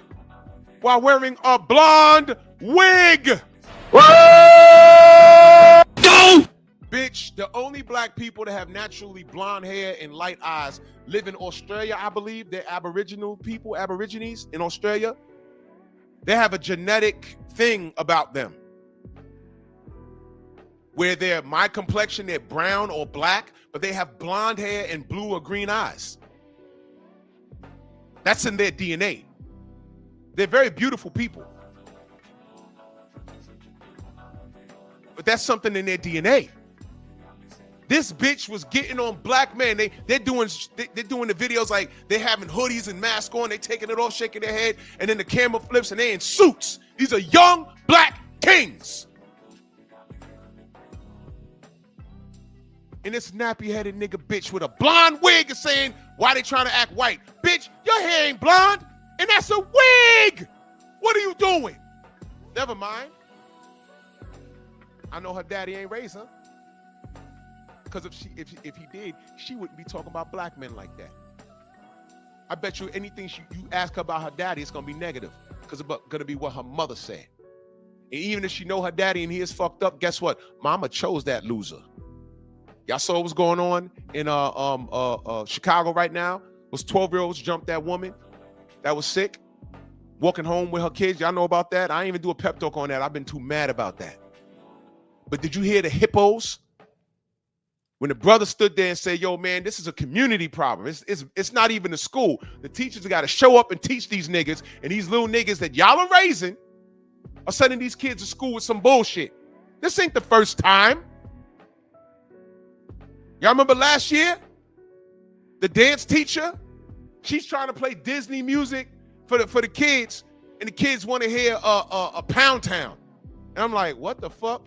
Speaker 2: while wearing a blonde wig. Bitch, the only black people that have naturally blonde hair and light eyes live in Australia, I believe. They're Aboriginal people, Aborigines in Australia. They have a genetic thing about them where they're my complexion, they're brown or black, but they have blonde hair and blue or green eyes. That's in their DNA. They're very beautiful people. But that's something in their DNA. This bitch was getting on black men. They're doing the videos like they're having hoodies and masks on. They taking it off, shaking their head, and then the camera flips and they in suits. These are young black kings. And this nappy-headed nigga bitch with a blonde wig is saying, why they trying to act white? Bitch, your hair ain't blonde, and that's a wig. What are you doing? Never mind. I know her daddy ain't raised her. Because if he did, she wouldn't be talking about black men like that. I bet you anything you ask her about her daddy, it's going to be negative. Because it's going to be what her mother said. And even if she know her daddy and he is fucked up, guess what? Mama chose that loser. Y'all saw what's going on in Chicago right now? Those 12-year-olds jumped that woman that was sick, walking home with her kids. Y'all know about that? I ain't even do a pep talk on that. I've been too mad about that. But did you hear the hippos? When the brother stood there and said, yo, man, this is a community problem. It's not even a school. The teachers got to show up and teach these niggas, and these little niggas that y'all are raising are sending these kids to school with some bullshit. This ain't the first time. Y'all remember last year? The dance teacher, she's trying to play Disney music for the kids, and the kids want to hear a Pound Town. And I'm like, what the fuck?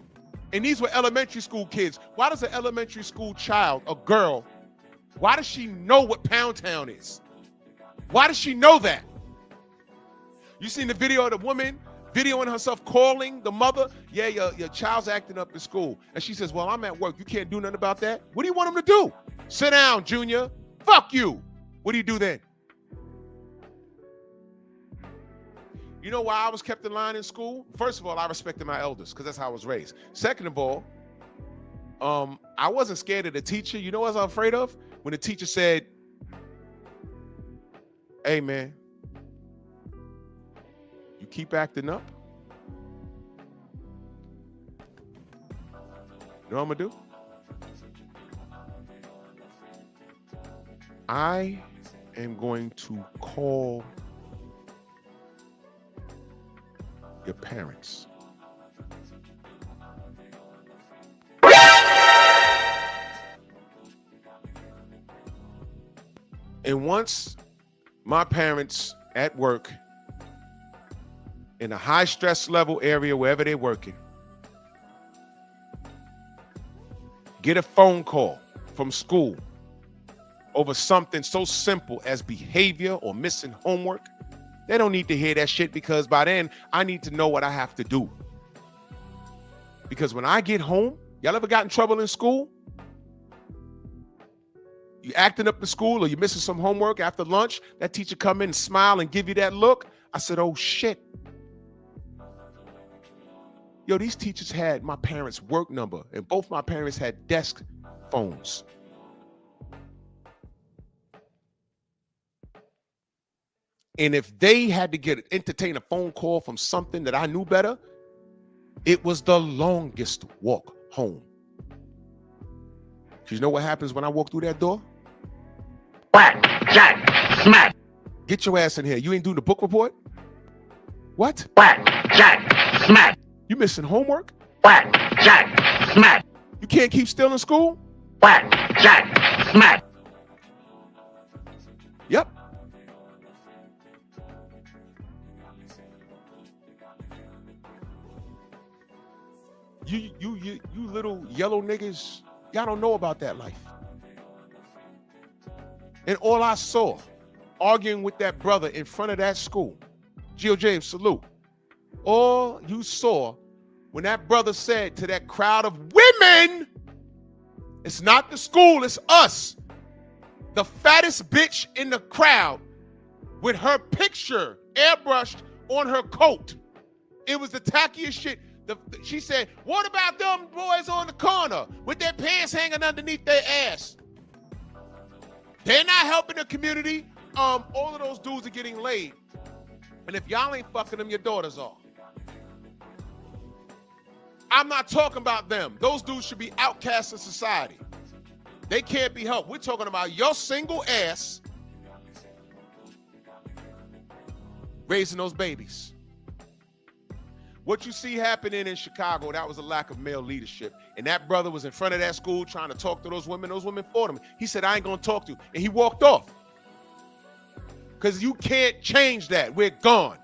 Speaker 2: And these were elementary school kids. Why does an elementary school child, a girl, why does she know what Pound Town is? Why does she know that? You seen the video of the woman videoing herself calling the mother? Yeah, your child's acting up in school. And she says, well, I'm at work. You can't do nothing about that. What do you want him to do? Sit down, Junior. Fuck you. What do you do then? You know why I was kept in line in school? First of all, I respected my elders because that's how I was raised. Second of all, I wasn't scared of the teacher. You know what I was afraid of? when the teacher said, hey, man, you keep acting up, you know what I'm going to do? I am going to call your parents. And once my parents at work in a high stress level area, wherever they're working, get a phone call from school over something so simple as behavior or missing homework, they don't need to hear that shit, because by then I need to know what I have to do. Because when I get home, y'all ever got in trouble in school? You acting up in school or you missing some homework after lunch, that teacher come in and smile and give you that look. I said, oh shit. Yo, these teachers had my parents' work number, and both my parents had desk phones. And if they had to entertain a phone call from something that I knew better, it was the longest walk home. Because you know what happens when I walk through that door?
Speaker 3: Whack, jack, smack.
Speaker 2: Get your ass in here. You ain't doing the book report? What?
Speaker 3: Whack, jack, smack.
Speaker 2: You missing homework?
Speaker 3: Whack, jack, smack.
Speaker 2: You can't keep still in school?
Speaker 3: Whack, jack, smack.
Speaker 2: Yep. You little yellow niggas, y'all don't know about that life. And all I saw, arguing with that brother in front of that school, Geo James, salute. All you saw when that brother said to that crowd of women, it's not the school, it's us. The fattest bitch in the crowd with her picture airbrushed on her coat. It was the tackiest shit. She said, what about them boys on the corner with their pants hanging underneath their ass? They're not helping the community. All of those dudes are getting laid. And if y'all ain't fucking them, your daughters are. I'm not talking about them. Those dudes should be outcasts of society. They can't be helped. We're talking about your single ass raising those babies. What you see happening in Chicago, that was a lack of male leadership. And that brother was in front of that school trying to talk to those women. Those women fought him. He said, I ain't going to talk to you. And he walked off. Because you can't change that. We're gone.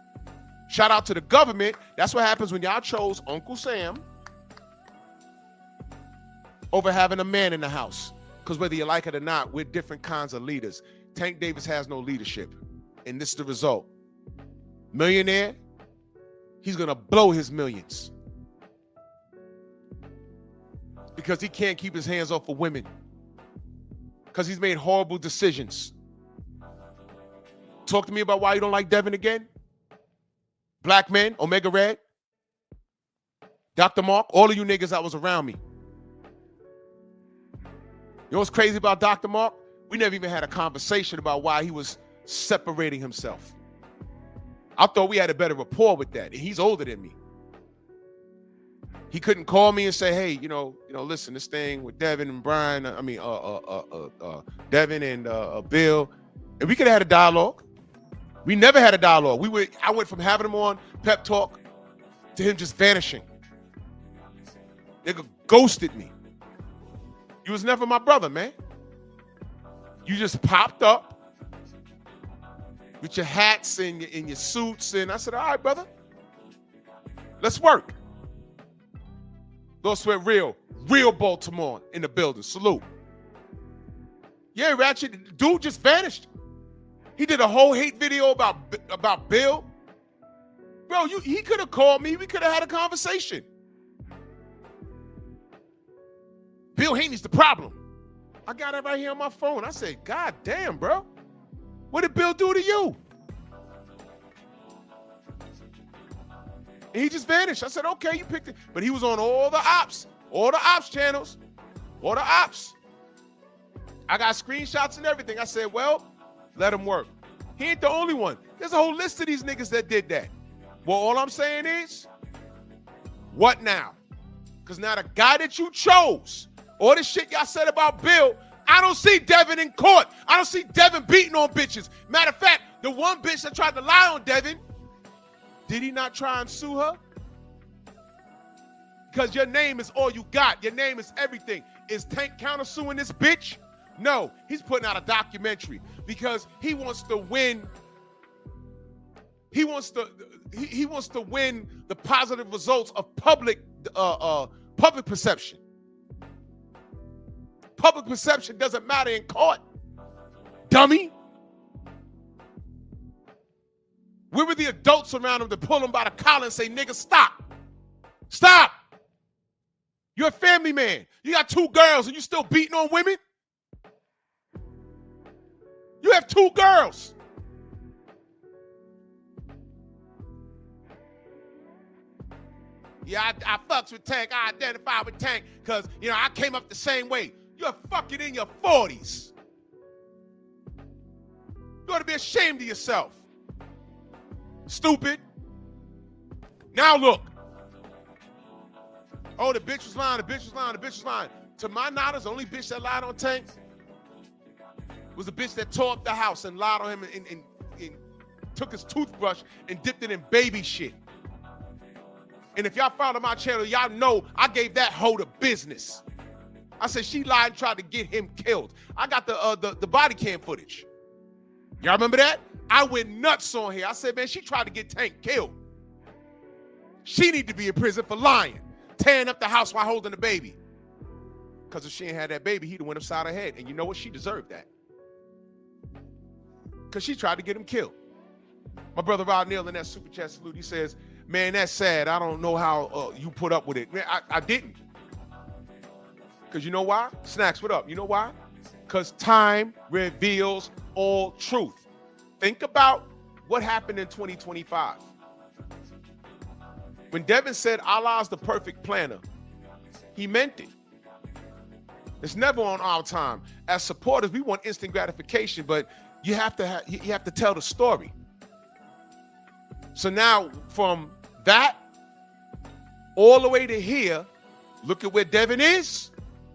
Speaker 2: Shout out to the government. That's what happens when y'all chose Uncle Sam over having a man in the house. Because whether you like it or not, we're different kinds of leaders. Tank Davis has no leadership. And this is the result. Millionaire, he's going to blow his millions. Because he can't keep his hands off of women. Because he's made horrible decisions. Talk to me about why you don't like Devin again. Black men, Omega Red, Dr. Mark, all of you niggas that was around me. You know what's crazy about Dr. Mark? We never even had a conversation about why he was separating himself. I thought we had a better rapport with that. And he's older than me. He couldn't call me and say, hey, listen, this thing with Devin and Brian, Devin and Bill, and we could have had a dialogue. We never had a dialogue. I went from having him on Pep Talk to him just vanishing. Nigga ghosted me. You was never my brother, man. You just popped up with your hats and your suits, and I said, all right, brother, let's work. Go Sweat real Baltimore in the building. Salute. Yeah, Ratchet, dude just vanished. He did a whole hate video about Bill. Bro, he could have called me. We could have had a conversation. Bill Haney's the problem. I got it right here on my phone. I said, God damn, bro. What did Bill do to you? And he just vanished. I said, okay, you picked it. But he was on all the ops channels, all the ops. I got screenshots and everything. I said, well, let him work. He ain't the only one. There's a whole list of these niggas that did that. Well, all I'm saying is, what now? Because now the guy that you chose, all the shit y'all said about Bill, I don't see Devin in court. I don't see Devin beating on bitches. Matter of fact, the one bitch that tried to lie on Devin, did he not try and sue her? Because your name is all you got. Your name is everything. Is Tank countersuing this bitch? No, he's putting out a documentary because he wants to win. He wants to win the positive results of public perception. Public perception doesn't matter in court, dummy. Where were the adults around him to pull him by the collar and say, nigga, stop. Stop. You're a family man. You got 2 girls and you still beating on women? You have 2 girls. Yeah, I fucks with Tank. I identify with Tank because, you know, I came up the same way. You're fucking in your 40s. You ought to be ashamed of yourself. Stupid. Now look. Oh, the bitch was lying, the bitch was lying, the bitch was lying. To my knowledge, the only bitch that lied on Tank was the bitch that tore up the house and lied on him and took his toothbrush and dipped it in baby shit. And if y'all follow my channel, y'all know I gave that hoe the business. I said she lied and tried to get him killed. I got the body cam footage. Y'all remember that? I went nuts on here. I said, man, she tried to get Tank killed. She need to be in prison for lying, tearing up the house while holding the baby. Because if she ain't had that baby, he'd have went upside her head. And you know what? She deserved that. Because she tried to get him killed. My brother Rod Neal in that super chat salute, he says, man, that's sad. I don't know how you put up with it. Man, I didn't. Because you know why? Snacks, what up? You know why? Because time reveals all truth. Think about what happened in 2025. When Devin said Allah's the perfect planner, he meant it. It's never on our time. As supporters, we want instant gratification, but you have to tell the story. So now from that all the way to here, look at where Devin is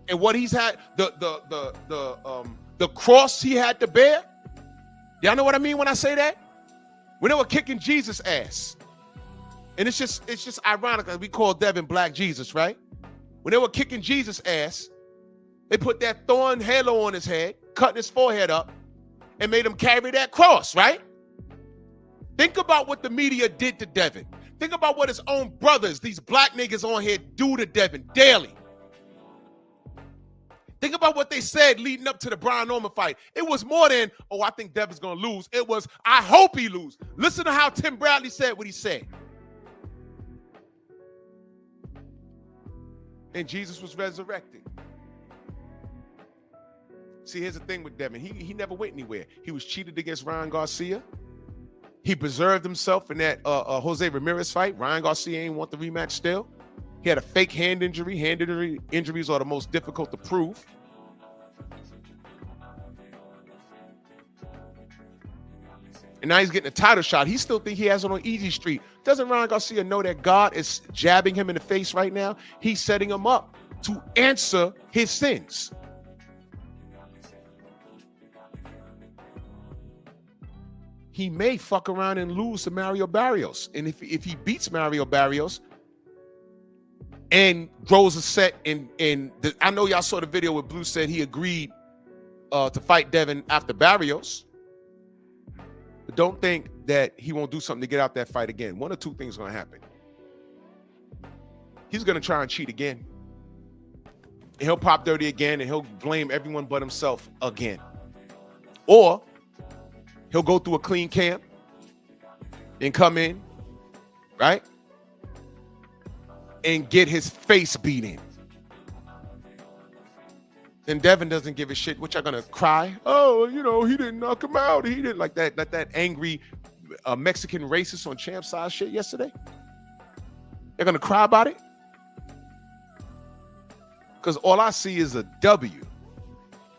Speaker 2: and what he's had, the cross he had to bear. Y'all know what I mean when I say that? When they were kicking Jesus' ass. And it's just ironic that we call Devin Black Jesus, right? When they were kicking Jesus' ass, they put that thorn halo on his head, cutting his forehead up, and made him carry that cross, right? Think about what the media did to Devin. Think about what his own brothers, these black niggas on here, do to Devin daily. Think about what they said leading up to the Brian Norman fight. It was more than, oh, I think Devin's going to lose. It was, I hope he loses. Listen to how Tim Bradley said what he said. And Jesus was resurrected. See, here's the thing with Devin. He never went anywhere. He was cheated against Ryan Garcia. He preserved himself in that Jose Ramirez fight. Ryan Garcia ain't want the rematch still. He had a fake hand injury. Hand injuries are the most difficult to prove. And now he's getting a title shot. He still think he has it on easy street. Doesn't Ryan Garcia know that God is jabbing him in the face right now? He's setting him up to answer his sins. He may fuck around and lose to Mario Barrios. And if he beats Mario Barrios and grows a set I know y'all saw the video where Blue said he agreed to fight Devin after Barrios. But don't think that he won't do something to get out that fight again. One or two things are going to happen. He's going to try and cheat again. And he'll pop dirty again, and he'll blame everyone but himself again. Or he'll go through a clean camp and come in, right? And get his face beat in. And Devin doesn't give a shit. What y'all gonna cry? Oh, you know, he didn't knock him out. He didn't like that angry Mexican racist on Champ Size shit yesterday. They're gonna cry about it? Because all I see is a W.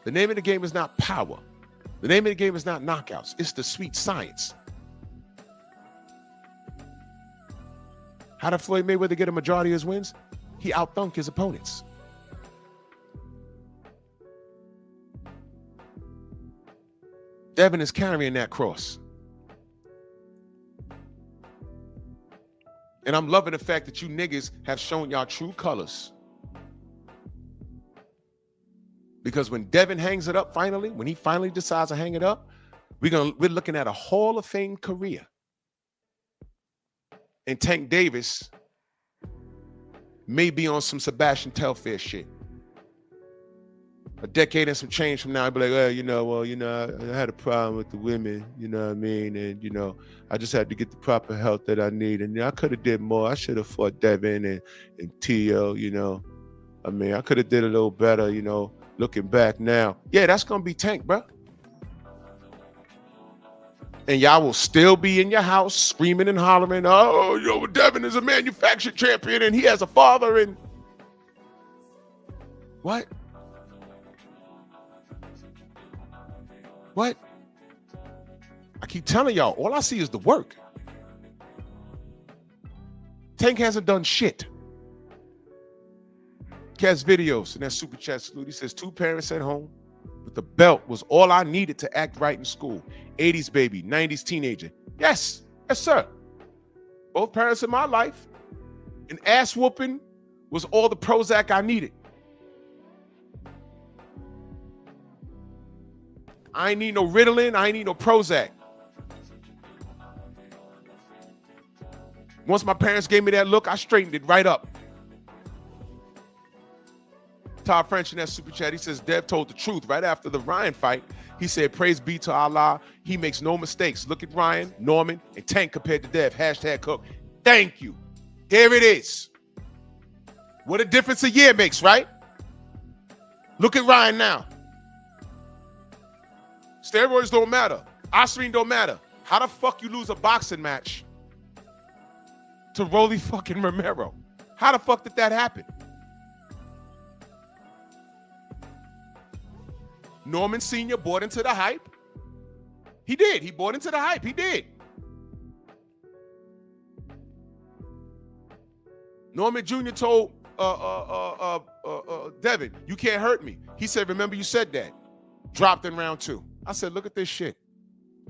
Speaker 2: The name of the game is not power. The name of the game is not knockouts. It's the sweet science. How did Floyd Mayweather get a majority of his wins? He outthunk his opponents. Devin is carrying that cross. And I'm loving the fact that you niggas have shown y'all true colors. Because when Devin hangs it up finally, when he finally decides to hang it up, we're looking at a Hall of Fame career. And Tank Davis may be on some Sebastian Telfair shit. A decade and some change from now, I'd be like, I had a problem with the women, you know what I mean? And, I just had to get the proper help that I need. And I could have did more. I should have fought Devin and Tio, I mean, I could have did a little better, looking back now. Yeah, that's going to be Tank, bro. And y'all will still be in your house screaming and hollering, Devin is a manufactured champion and he has a father and... What? What? I keep telling y'all, all I see is the work. Tank hasn't done shit. Cat's videos in that super chat salute. He says, 2 parents at home, but the belt was all I needed to act right in school. 80s baby, 90s teenager. Yes, yes, sir. Both parents in my life. An ass whooping was all the Prozac I needed. I ain't need no Ritalin. I ain't need no Prozac. Once my parents gave me that look, I straightened it right up. Todd French in that super chat, he says, Dev told the truth right after the Ryan fight. He said, praise be to Allah. He makes no mistakes. Look at Ryan, Norman, and Tank compared to Dev. # Cook. Thank you. Here it is. What a difference a year makes, right? Look at Ryan now. Steroids don't matter. Osirine don't matter. How the fuck you lose a boxing match to Rolly fucking Romero? How the fuck did that happen? Norman Sr. bought into the hype. He did. He bought into the hype. He did. Norman Jr. told Devin, you can't hurt me. He said, remember you said that. Dropped in round 2. I said, look at this shit.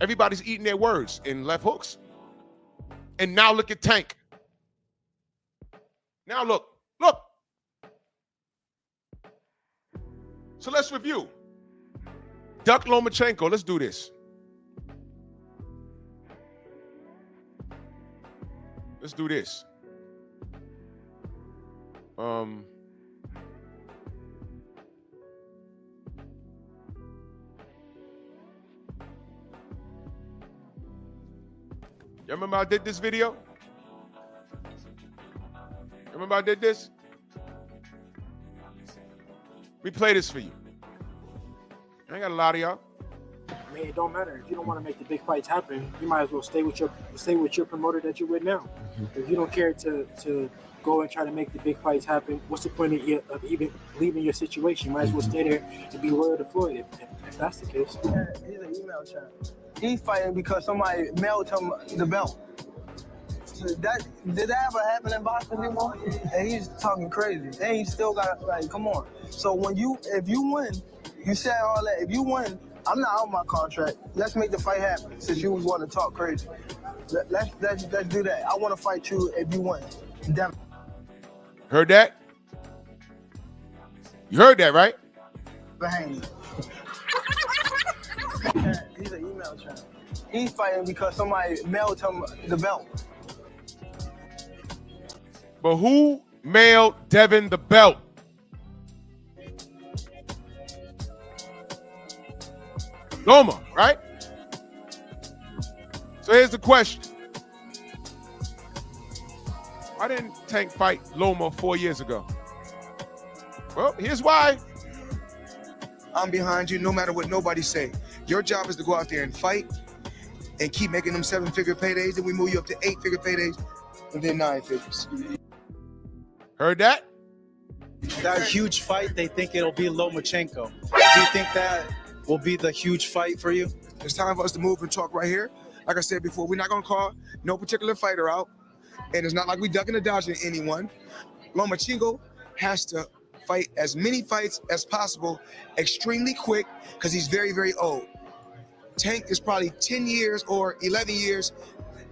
Speaker 2: Everybody's eating their words in left hooks. And now look at Tank. Now look. So let's review. Duck Lomachenko, let's do this. Let's do this. You remember I did this video? You remember I did this? We play this for you. I ain't got a lot of y'all.
Speaker 4: I mean, it don't matter. If you don't want to make the big fights happen, you might as well stay with your promoter that you're with now. If you don't care to go and try to make the big fights happen, what's the point of even leaving your situation? You might as well stay there and be loyal to Floyd if that's the case.
Speaker 5: Yeah, he's an email chat. He's fighting because somebody mailed him the belt. So did that ever happen in boxing anymore? And he's talking crazy. And he still got, come on. So if you win, you said all that. If you win, I'm not out my contract. Let's make the fight happen. Since you want to talk crazy, let's do that. I want to fight you if you win. Definitely.
Speaker 2: Heard that? You heard that, right?
Speaker 5: Behind He's an email chat. He's fighting because somebody mailed him the belt.
Speaker 2: But who mailed Devin the belt? Loma, right? So here's the question. Why didn't Tank fight Loma 4 years ago? Well, here's why.
Speaker 6: I'm behind you no matter what nobody say. Your job is to go out there and fight and keep making them 7-figure paydays. Then we move you up to 8-figure paydays and then 9 figures.
Speaker 2: Heard that?
Speaker 7: That huge fight, they think it'll be Lomachenko. Do you think that will be the huge fight for you?
Speaker 6: It's time for us to move and talk right here. Like I said before, we're not gonna call no particular fighter out, and it's not like we ducking or dodging anyone. Lomachenko has to fight as many fights as possible, extremely quick, because he's very, very old. Tank is probably 10 years or 11 years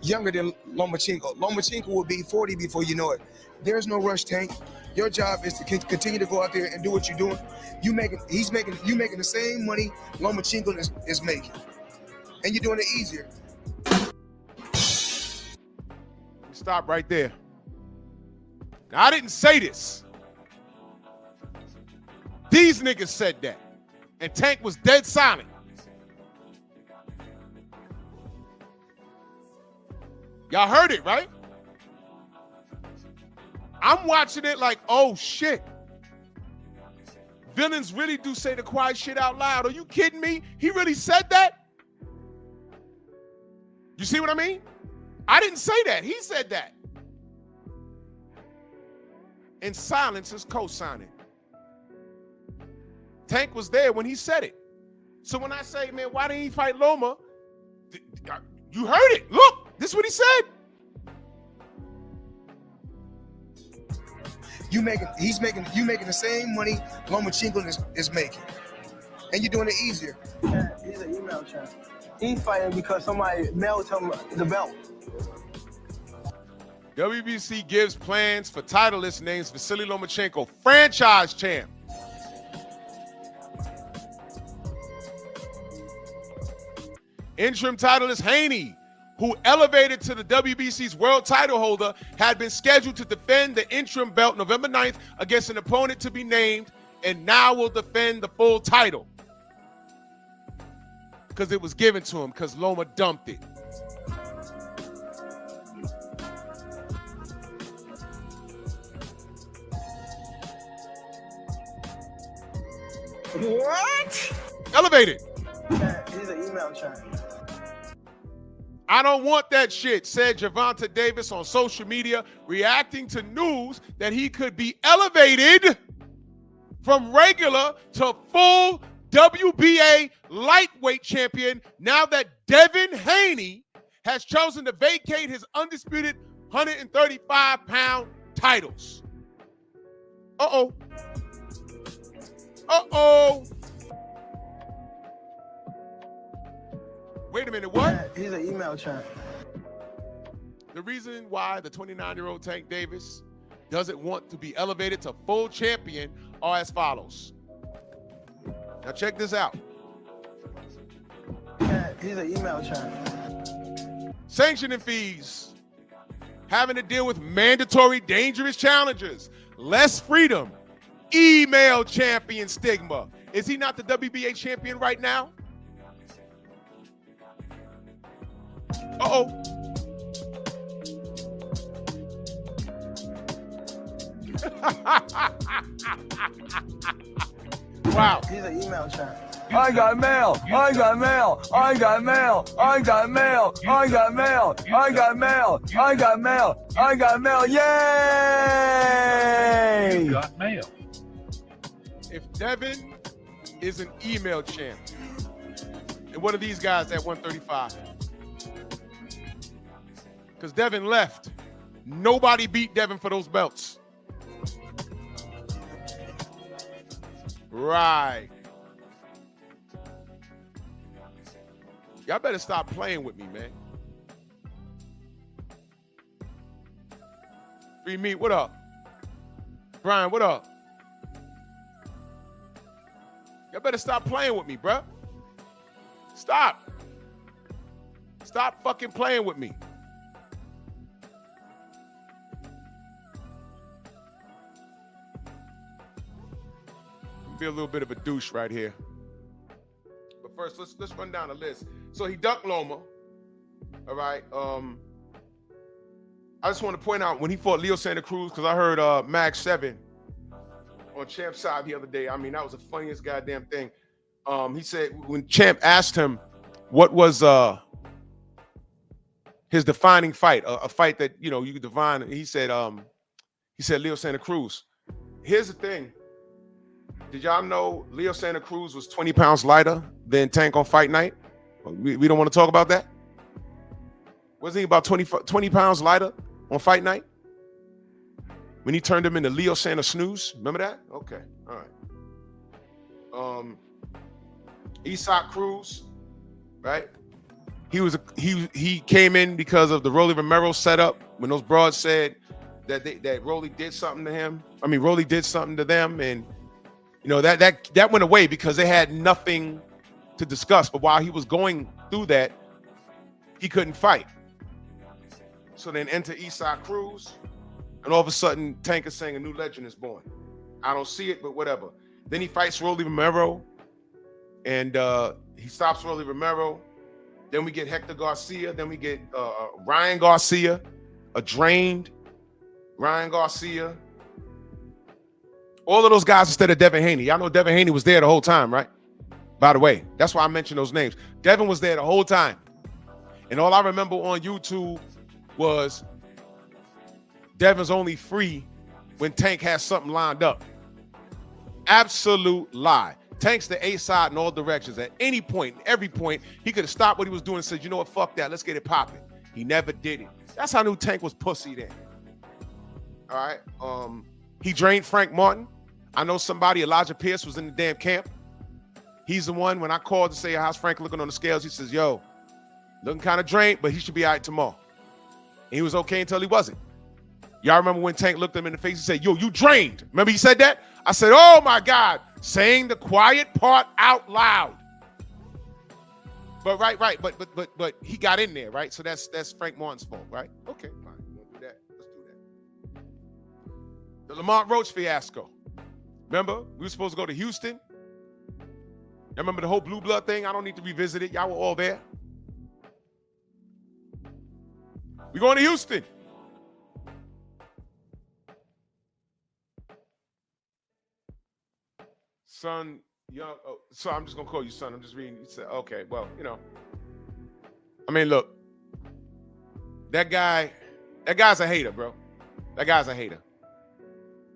Speaker 6: younger than Lomachenko. Lomachenko will be 40 before you know it. There's no rush, Tank. Your job is to continue to go out there and do what you're doing. You making the same money Lomachenko is making, and you're doing it easier.
Speaker 2: Stop right there. Now, I didn't say this. These niggas said that, and Tank was dead silent. Y'all heard it, right? I'm watching it like, oh shit. Villains really do say the quiet shit out loud. Are you kidding me? He really said that? You see what I mean? I didn't say that. He said that. And silence is co-signing. Tank was there when he said it. So when I say, man, why didn't he fight Loma? You heard it. Look, this is what he said.
Speaker 6: You making the same money Lomachenko is making, and you're doing it easier.
Speaker 5: Yeah, he's an email champ. He's fighting because somebody mailed him the belt.
Speaker 2: WBC gives plans for titleist names Vasily Lomachenko franchise champ. Interim titleist Haney, who elevated to the WBC's world title holder, had been scheduled to defend the interim belt November 9th against an opponent to be named, and now will defend the full title. Because it was given to him, because Loma dumped it.
Speaker 5: What?
Speaker 2: Elevated.
Speaker 5: Yeah, he's an email champ.
Speaker 2: I don't want that shit, said Gervonta Davis on social media, reacting to news that he could be elevated from regular to full WBA lightweight champion now that Devin Haney has chosen to vacate his undisputed 135-pound titles. Uh-oh. Uh-oh. Wait a minute, what?
Speaker 5: Yeah, he's an email champ.
Speaker 2: The reason why the 29-year-old Tank Davis doesn't want to be elevated to full champion are as follows. Now check this out.
Speaker 5: Yeah, he's an email champ.
Speaker 2: Sanctioning fees, having to deal with mandatory dangerous challenges, less freedom, email champion stigma. Is he not the WBA champion right now? Uh-oh. Wow.
Speaker 5: He's an email champ.
Speaker 8: I got mail. I got mail. I got mail. I got mail. I got mail. I got mail. I got mail. I got mail. Yay!
Speaker 3: You got mail.
Speaker 2: If Devin is an email champ, and what are these guys at 135? Because Devin left. Nobody beat Devin for those belts. Right. Y'all better stop playing with me, man. Free Meat, what up? Brian, what up? Y'all better stop playing with me, bruh. Stop. Stop fucking playing with me. Be a little bit of a douche right here. But first, let's run down the list. So he ducked Loma. All right. I just want to point out when he fought Leo Santa Cruz, because I heard Max 7 on Champ's side the other day. I mean, that was the funniest goddamn thing. He said when Champ asked him what was his defining fight, a fight that you could define. He said Leo Santa Cruz. here's the thing. Did y'all know Leo Santa Cruz was 20 pounds lighter than Tank on fight night? We don't want to talk about that? Wasn't he about 20 pounds lighter on fight night? When he turned him into Leo Santa Snooze? Remember that? Okay, all right. Isaac Cruz, right? He came in because of the Rolly Romero setup when those broads said that Rolly did something to him. I mean, Rolly did something to them, and you know that went away because they had nothing to discuss. But while he was going through that, he couldn't fight. So then enter Isaac Cruz, and all of a sudden Tank is saying a new legend is born. I don't see it, but whatever. Then he fights Rolly Romero, and he stops Rolly Romero. Then we get Hector Garcia. Then we get Ryan Garcia, a drained Ryan Garcia. All of those guys instead of Devin Haney. Y'all know Devin Haney was there the whole time, right? By the way, that's why I mentioned those names. Devin was there the whole time. And all I remember on YouTube was Devin's only free when Tank has something lined up. Absolute lie. Tank's the A side in all directions. At any point, every point, he could have stopped what he was doing and said, you know what, fuck that, let's get it popping. He never did it. That's how I knew Tank was pussy then. All right. He drained Frank Martin. I know somebody, Elijah Pierce, was in the damn camp. He's the one, when I called to say, how's Frank looking on the scales? He says, yo, looking kind of drained, but he should be all right tomorrow. And he was okay until he wasn't. Y'all remember when Tank looked him in the face and said, yo, you drained. Remember he said that? I said, oh my God, saying the quiet part out loud. But right, but he got in there, right? So that's Frank Martin's fault, right? Okay, fine. We'll do that. Let's do that. The Lamont Roach fiasco. Remember, we were supposed to go to Houston. Y'all remember the whole blue blood thing? I don't need to revisit it. Y'all were all there. We going to Houston. Son, young. Oh, so I'm just gonna call you son. I'm just reading. You said, okay, well, you know. I mean, look, that guy's a hater, bro. That guy's a hater.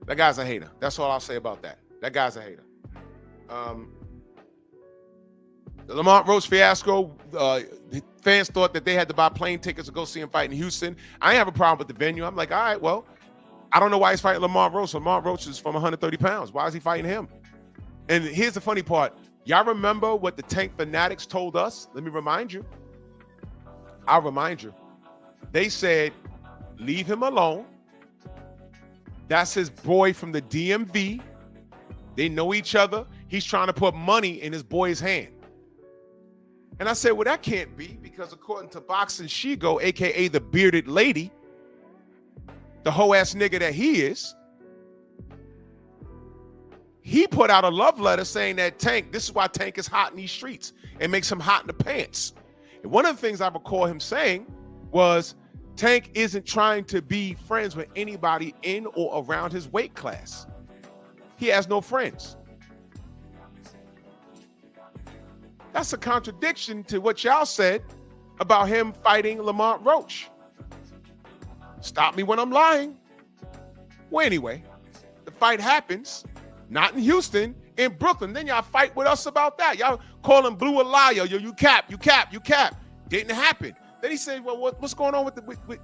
Speaker 2: That guy's a hater. That's all I'll say about that. That guy's a hater. The Lamont Roach fiasco, the fans thought that they had to buy plane tickets to go see him fight in Houston. I didn't have a problem with the venue. I'm like, all right, well, I don't know why he's fighting Lamont Roach. Lamont Roach is from 130 pounds. Why is he fighting him? And here's the funny part. Y'all remember what the Tank fanatics told us? Let me remind you. I'll remind you. They said, leave him alone. That's his boy from the DMV. They know each other. He's trying to put money in his boy's hand. And I said, well, that can't be, because according to Boxing Shigo, a.k.a. the bearded lady, the hoe-ass nigga that he is, he put out a love letter saying that Tank, this is why Tank is hot in these streets and makes him hot in the pants. And one of the things I recall him saying was Tank isn't trying to be friends with anybody in or around his weight class. He has no friends. That's a contradiction to what y'all said about him fighting Lamont Roach. Stop me when I'm lying. Well, anyway, the fight happens, not in Houston, in Brooklyn. Then y'all fight with us about that. Y'all call him Blue a liar. Yo, you cap. Didn't happen. Then he said, well, what's going on with what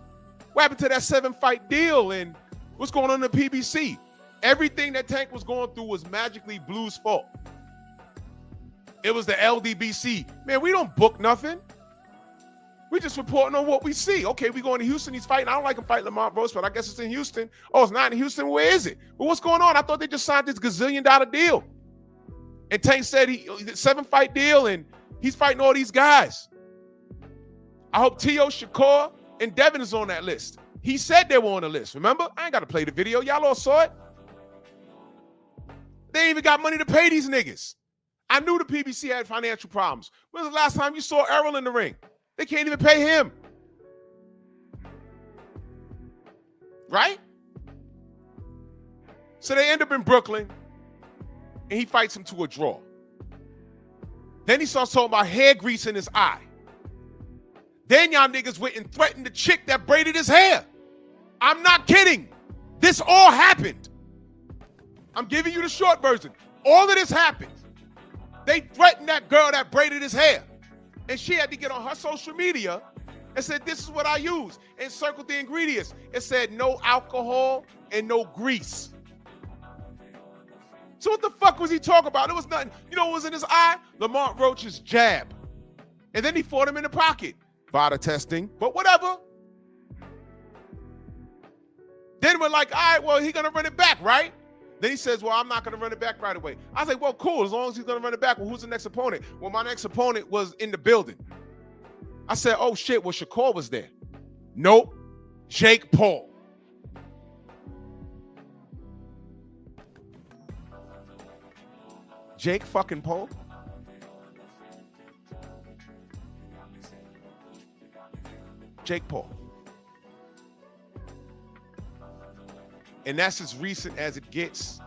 Speaker 2: happened to that 7-fight deal, and what's going on in the PBC? Everything that Tank was going through was magically Blue's fault. It was the LDBC. Man, we don't book nothing. We just reporting on what we see. Okay, we going to Houston. He's fighting. I don't like him fighting Lamont Roach, but I guess it's in Houston. Oh, it's not in Houston. Where is it? Well, what's going on? I thought they just signed this gazillion-dollar deal. And Tank said he 7-fight deal, and he's fighting all these guys. I hope Tio, Shakur, and Devin is on that list. He said they were on the list. Remember? I ain't got to play the video. Y'all all saw it. They ain't even got money to pay these niggas. I knew the PBC had financial problems. When was the last time you saw Errol in the ring? They can't even pay him. Right? So they end up in Brooklyn, and he fights him to a draw. Then he starts talking about hair grease in his eye. Then y'all niggas went and threatened the chick that braided his hair. I'm not kidding. This all happened. I'm giving you the short version. All of this happened. They threatened that girl that braided his hair. And she had to get on her social media and said, this is what I use. And circled the ingredients. It said no alcohol and no grease. So what the fuck was he talking about? It was nothing. You know what was in his eye? Lamont Roach's jab. And then he fought him in the pocket. VADA testing, but whatever. Then we're like, all right, well, he's going to run it back, right? Then he says, well, I'm not going to run it back right away. I was like, well, cool. As long as he's going to run it back. Well, who's the next opponent? Well, my next opponent was in the building. I said, oh, shit. Well, Shakur was there. Nope. Jake Paul. Jake fucking Paul? Jake Paul. And that's as recent as it gets.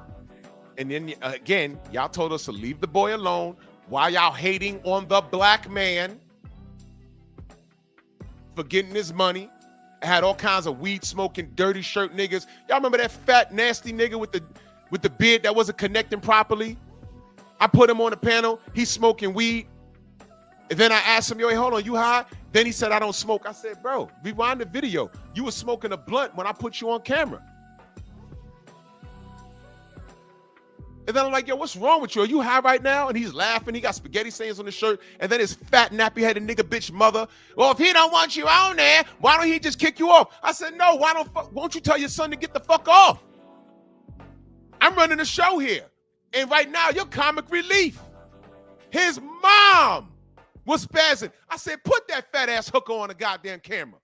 Speaker 2: And then again, y'all told us to leave the boy alone. Why y'all hating on the black man for getting his money? I had all kinds of weed smoking, dirty shirt niggas. Y'all remember that fat, nasty nigga with the beard that wasn't connecting properly? I put him on the panel. He's smoking weed. And then I asked him, yo, hey, hold on, you high? Then he said, I don't smoke. I said, bro, rewind the video. You were smoking a blunt when I put you on camera. And then I'm like, yo, what's wrong with you? Are you high right now? And he's laughing. He got spaghetti stains on his shirt. And then his fat, nappy-headed nigga bitch mother. Well, if he don't want you on there, why don't he just kick you off? I said, no, won't you tell your son to get the fuck off? I'm running a show here. And right now, you're comic relief. His mom was spazzing. I said, put that fat ass hooker on the goddamn camera.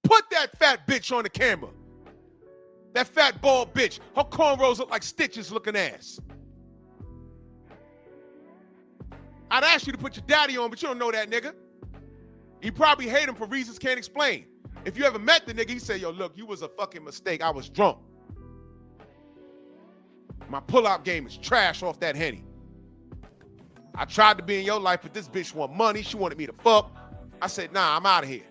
Speaker 2: Put that fat bitch on the camera. That fat bald bitch. Her cornrows look like Stitches looking ass. I'd ask you to put your daddy on, but you don't know that nigga. You probably hate him for reasons can't explain. If you ever met the nigga, he say, yo, look, you was a fucking mistake. I was drunk. My pull-out game is trash off that Henny. I tried to be in your life, but this bitch want money. She wanted me to fuck. I said, nah, I'm out of here.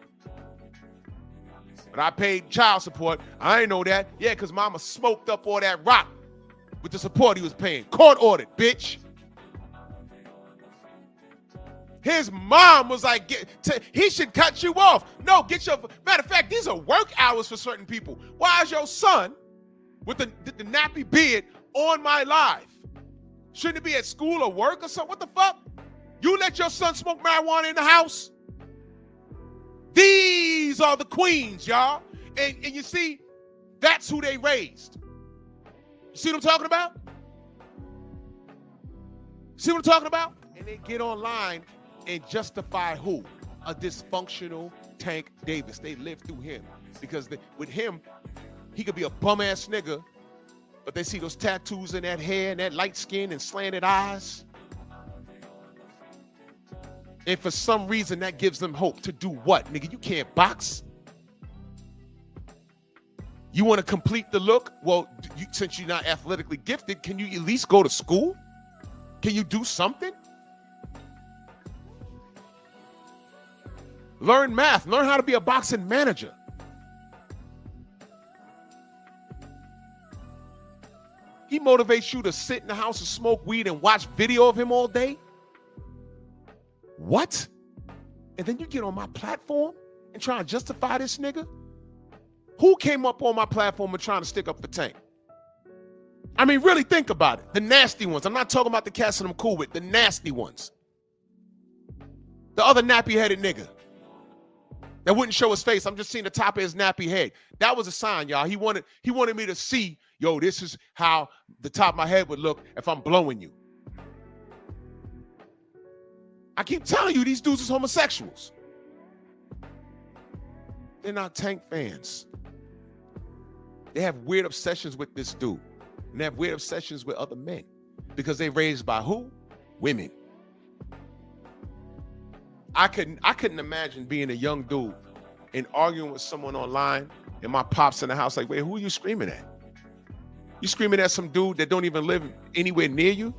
Speaker 2: But I paid child support. I ain't know that. Yeah, because mama smoked up all that rock with the support he was paying. Court ordered, bitch. His mom was like, he should cut you off. No, get your, matter of fact, these are work hours for certain people. Why is your son with the nappy beard on my live? Shouldn't it be at school or work or something? What the fuck? You let your son smoke marijuana in the house? These are the queens, y'all. And you see, that's who they raised. You see what I'm talking about? See what I'm talking about? And they get online and justify who? A dysfunctional Tank Davis. They live through him. Because with him, he could be a bum-ass nigga, but they see those tattoos in that hair and that light skin and slanted eyes. And for some reason, that gives them hope to do what? Nigga, you can't box. You want to complete the look? Well, since you're not athletically gifted, can you at least go to school? Can you do something? Learn math. Learn how to be a boxing manager. He motivates you to sit in the house and smoke weed and watch video of him all day? What? And then you get on my platform and try to justify this nigga? Who came up on my platform and trying to stick up for Tank? I mean, really think about it. The nasty ones. I'm not talking about the cats that I'm cool with. The nasty ones. The other nappy-headed nigga that wouldn't show his face. I'm just seeing the top of his nappy head. That was a sign, y'all. He wanted me to see, yo, this is how the top of my head would look if I'm blowing you. I keep telling you, these dudes is homosexuals. They're not Tank fans. They have weird obsessions with this dude. And they have weird obsessions with other men. Because they're raised by who? Women. I couldn't imagine being a young dude and arguing with someone online and my pops in the house like, wait, who are you screaming at? You screaming at some dude that don't even live anywhere near you?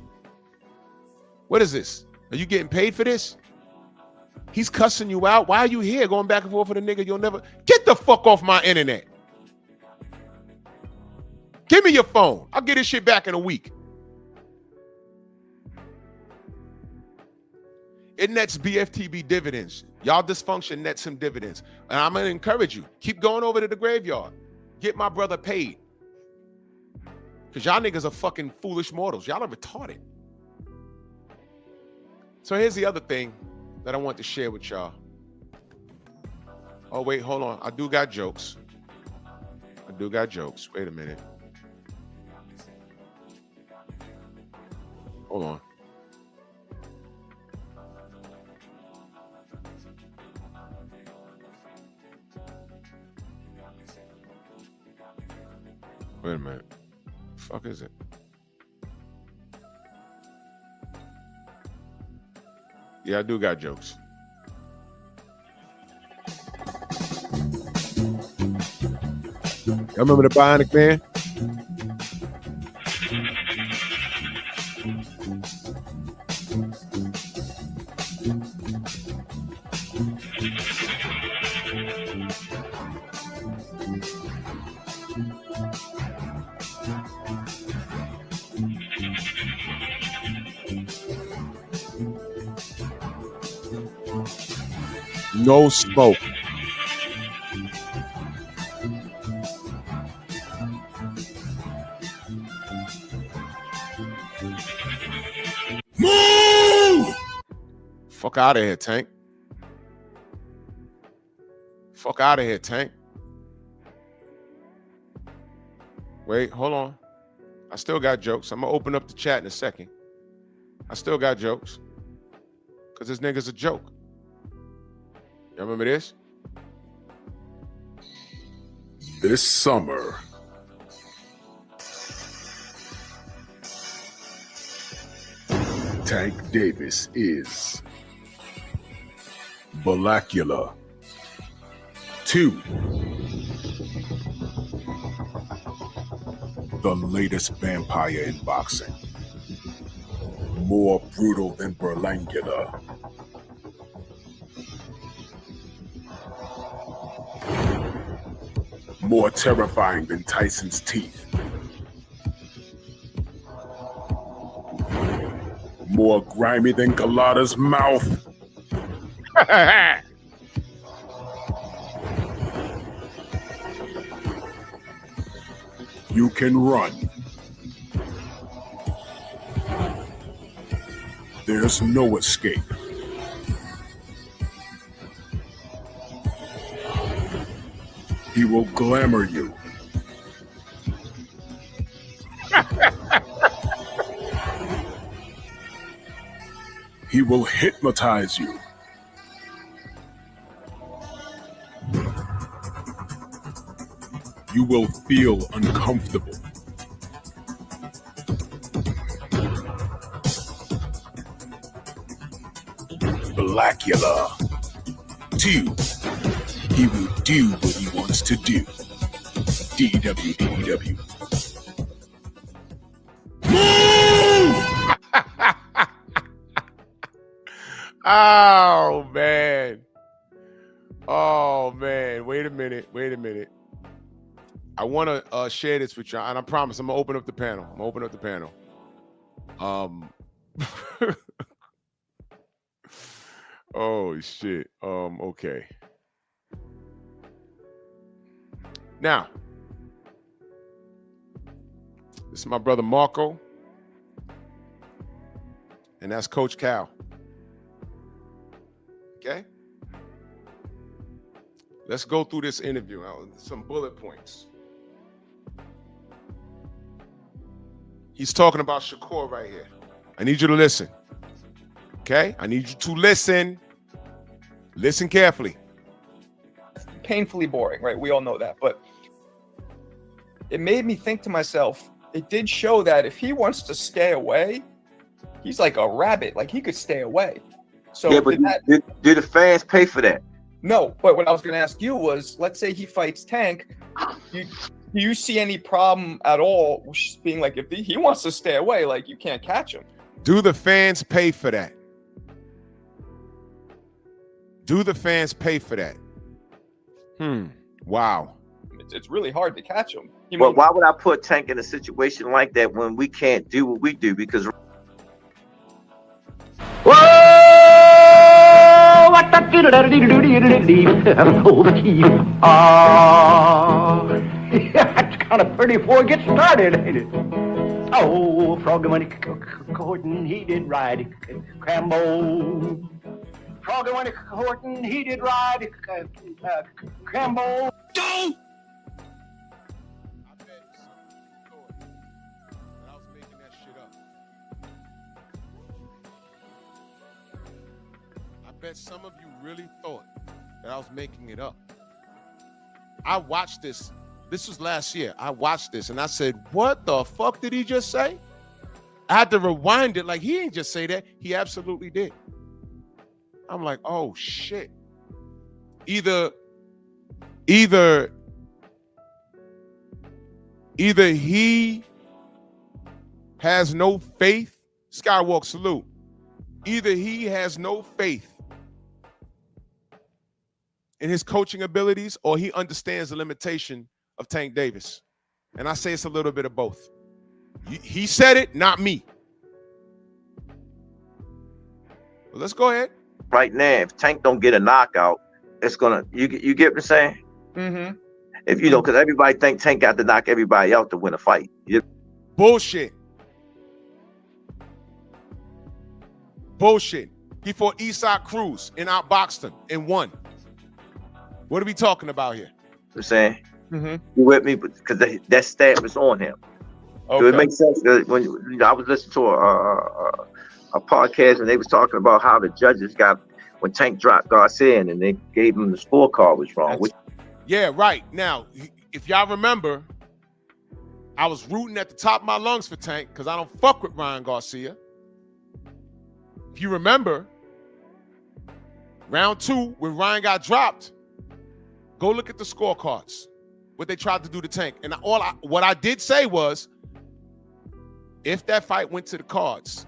Speaker 2: What is this? Are you getting paid for this? He's cussing you out. Why are you here going back and forth with a nigga you'll never... Get the fuck off my internet. Get Give me your phone. I'll get this shit back in a week. It nets BFTB dividends. Y'all dysfunction nets some dividends. And I'm going to encourage you. Keep going over to the graveyard. Get my brother paid. Because y'all niggas are fucking foolish mortals. Y'all are retarded. So here's the other thing that I want to share with y'all. Oh, wait, hold on. I do got jokes. Wait a minute. Hold on. Wait a minute. The fuck is it? Yeah, I do got jokes. Y'all remember the Bionic Man? No smoke. Move! Fuck out of here, Tank. Fuck out of here, Tank. Wait, hold on. I still got jokes. I'm gonna open up the chat in a second. I still got jokes. Because this nigga's a joke. Y'all remember this? This summer, Tank Davis is Blackula 2. The latest vampire in boxing. More brutal than Berlangula. More terrifying than Tyson's teeth. More grimy than Galata's mouth. You can run. There's no escape. He will glamour you. He will hypnotize you. You will feel uncomfortable. Blackula 2. He will do what he wants to do. DWDW. Oh, man. Oh, man. Wait a minute. I want to share this with y'all, and I promise I'm going to open up the panel. Oh, shit. Okay. Now, this is my brother Marco, and that's Coach Cal. Okay? Let's go through this interview. Some bullet points. He's talking about Shakur right here. I need you to listen. Okay? I need you to listen. Listen carefully.
Speaker 9: Painfully boring, right? We all know that. But it made me think to myself, it did show that if he wants to stay away, he's like a rabbit. Like, he could stay away. So
Speaker 10: yeah, but do the fans pay for that?
Speaker 9: No, but what I was going to ask you was, let's say he fights Tank. Do you see any problem at all being like, if he wants to stay away, like, you can't catch him?
Speaker 2: Do the fans pay for that? Do the fans pay for that? Wow.
Speaker 9: It's really hard to catch him.
Speaker 10: Well, why would I put Tank in a situation like that when we can't do what we do? Because
Speaker 3: Whoa! What the oh, the key. That's kind of pretty before it gets started, ain't it? Oh, Froggy went courting, he did ride Crambo. Froggy went courting, he did ride Crambo.
Speaker 2: Don't! I bet some of you really thought that I was making it up. I watched this. This was last year. I watched this and I said, what the fuck did he just say? I had to rewind it. Like, he ain't just say that. He absolutely did. I'm like, oh shit. Either he has no faith. Skywalk salute. Either he has no faith in his coaching abilities, or he understands the limitation of Tank Davis. And I say it's a little bit of both. He said it, not me. But let's go ahead.
Speaker 10: right now, if Tank don't get a knockout, it's gonna. You get what I'm saying?
Speaker 9: Mm-hmm.
Speaker 10: If you know, because everybody think Tank got to knock everybody out to win a fight.
Speaker 2: Bullshit. Bullshit. He fought Eastside Cruz and outboxed him and won. What are we talking about here?
Speaker 10: I'm saying,
Speaker 9: Mm-hmm.
Speaker 10: you with me? Because that stat was on him.
Speaker 9: Okay.
Speaker 10: So it makes sense. When I was listening to a podcast and they was talking about how the judges got when Tank dropped Garcia and they gave him the scorecard was wrong.
Speaker 2: Yeah, right. Now, if y'all remember, I was rooting at the top of my lungs for Tank because I don't fuck with Ryan Garcia. If you remember, round 2, when Ryan got dropped, go look at the scorecards, what they tried to do to Tank. And what I did say was, if that fight went to the cards,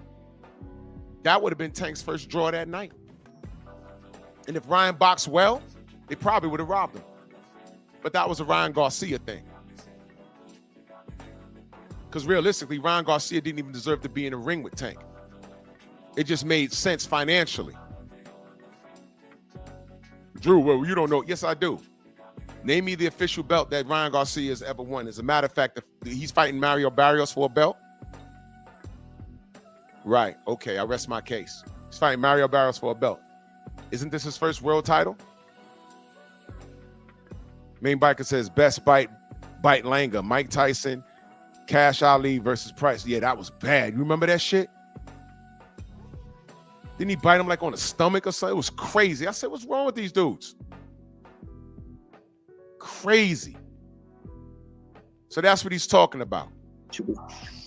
Speaker 2: that would have been Tank's first draw that night. And if Ryan boxed well, they probably would have robbed him. But that was a Ryan Garcia thing. Because realistically, Ryan Garcia didn't even deserve to be in a ring with Tank. It just made sense financially. Drew, well, you don't know. Yes, I do. Name me the official belt that Ryan Garcia has ever won. As a matter of fact, he's fighting Mario Barrios for a belt. Right. Okay, I rest my case. He's fighting Mario Barrios for a belt. Isn't this his first world title? Main biker says best bite Langer. Mike Tyson, Cash Ali versus Price. Yeah, that was bad. You remember that shit? Didn't he bite him like on the stomach or something? It was crazy. I said, what's wrong with these dudes? Crazy. So that's what he's talking about.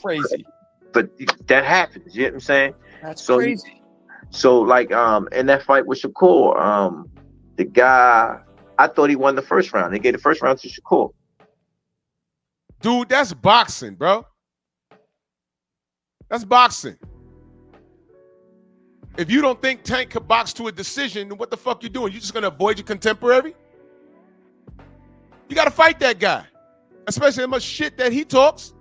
Speaker 9: Crazy.
Speaker 10: But that happens. You know what I'm saying?
Speaker 9: That's
Speaker 10: so
Speaker 9: crazy.
Speaker 10: So like in that fight with Shakur, the guy, I thought he won the first round. They gave the first round to Shakur.
Speaker 2: Dude, that's boxing, bro. That's boxing. If you don't think Tank could box to a decision, then what the fuck you doing? You just gonna avoid your contemporary? You gotta fight that guy, especially how much shit that he talks.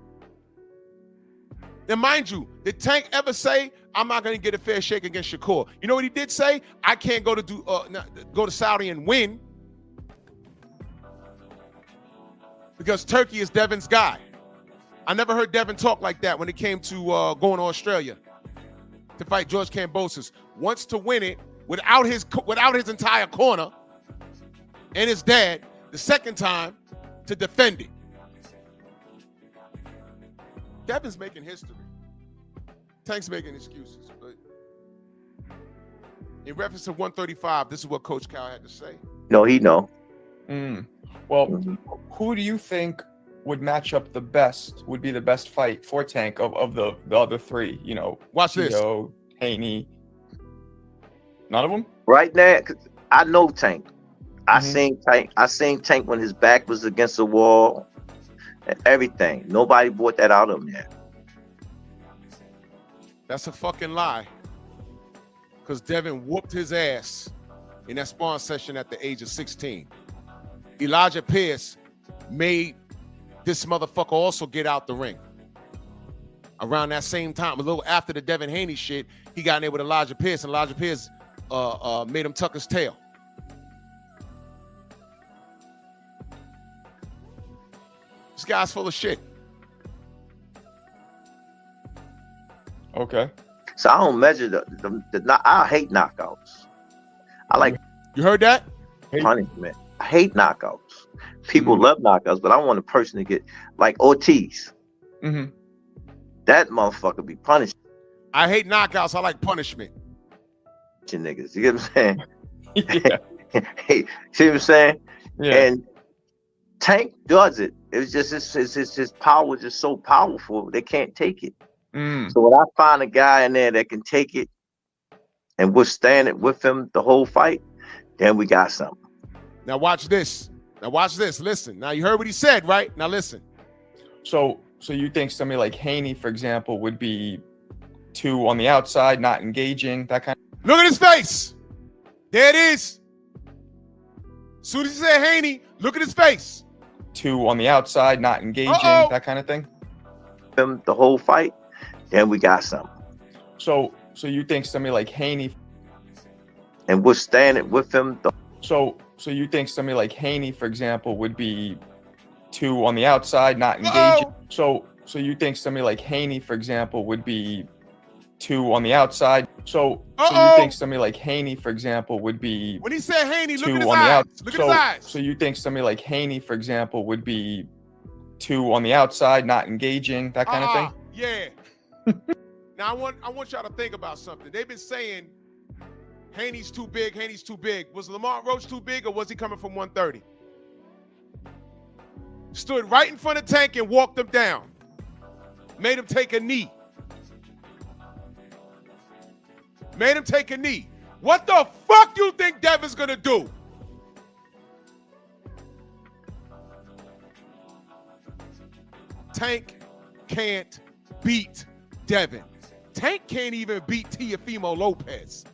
Speaker 2: And mind you, did Tank ever say, I'm not gonna get a fair shake against Shakur? You know what he did say? I can't go to Saudi and win because Turkey is Devin's guy. I never heard Devin talk like that when it came to going to Australia to fight George Kambosos. Wants to win it without his entire corner and his dad. The second time to defend it. Devin's making history. Tank's making excuses. But in reference to 135, this is what Coach Cal had to say.
Speaker 10: No, he know.
Speaker 9: Well, who do you think would match up the best, would be the best fight for Tank of the other three? You know,
Speaker 2: watch this.
Speaker 9: Haney. None of them?
Speaker 10: Right now, 'cause I know Tank. I seen Tank when his back was against the wall and everything. Nobody brought that out of him yet.
Speaker 2: That's a fucking lie. Because Devin whooped his ass in that sparring session at the age of 16. Elijah Pierce made this motherfucker also get out the ring. Around that same time, a little after the Devin Haney shit, he got in there with Elijah Pierce, and Elijah Pierce made him tuck his tail. This guy's full of shit.
Speaker 9: Okay.
Speaker 10: So I don't measure I hate knockouts. I like
Speaker 2: You heard that?
Speaker 10: punishment. I hate knockouts. People love knockouts, but I want a person to get like Ortiz.
Speaker 9: Mm-hmm.
Speaker 10: That motherfucker be punished.
Speaker 2: I hate knockouts. I like punishment.
Speaker 10: Niggas, you get what I'm saying?
Speaker 9: Yeah.
Speaker 10: Hey, see what I'm saying?
Speaker 9: Yeah.
Speaker 10: And Tank does it. It's just his power is just so powerful they can't take it. So when I find a guy in there that can take it and withstand it with him the whole fight, then we got something.
Speaker 2: Now watch this. Now watch this. Listen. Now you heard what he said, right? Now listen.
Speaker 9: So you think somebody like Haney, for example, would be too on the outside, not engaging, that kind of...
Speaker 2: Look at his face. There it is. As soon as he said Haney, look at his face.
Speaker 9: Too on the outside, not engaging, that kind of thing?
Speaker 10: Him the whole fight, then we got something.
Speaker 9: So you think somebody like Haney...
Speaker 10: And withstand it with him.
Speaker 9: So you think somebody like Haney, for example, would be too on the outside, not engaging? So you think somebody like Haney, for example, would be too on the outside? So you think somebody like Haney, for example, would be...
Speaker 2: When he said Haney, look
Speaker 9: too
Speaker 2: at his
Speaker 9: on
Speaker 2: eyes.
Speaker 9: the
Speaker 2: Look at his eyes.
Speaker 9: So you think somebody like Haney, for example, would be too on the outside, not engaging, that kind of thing?
Speaker 2: Yeah. Now I want y'all to think about something. They've been saying Haney's too big, Haney's too big. Was Lamont Roach too big, or was he coming from 130? Stood right in front of Tank and walked him down. Made him take a knee. Made him take a knee. What the fuck you think Devin's gonna do? Tank can't beat Devin. Tank can't even beat Teofimo Lopez.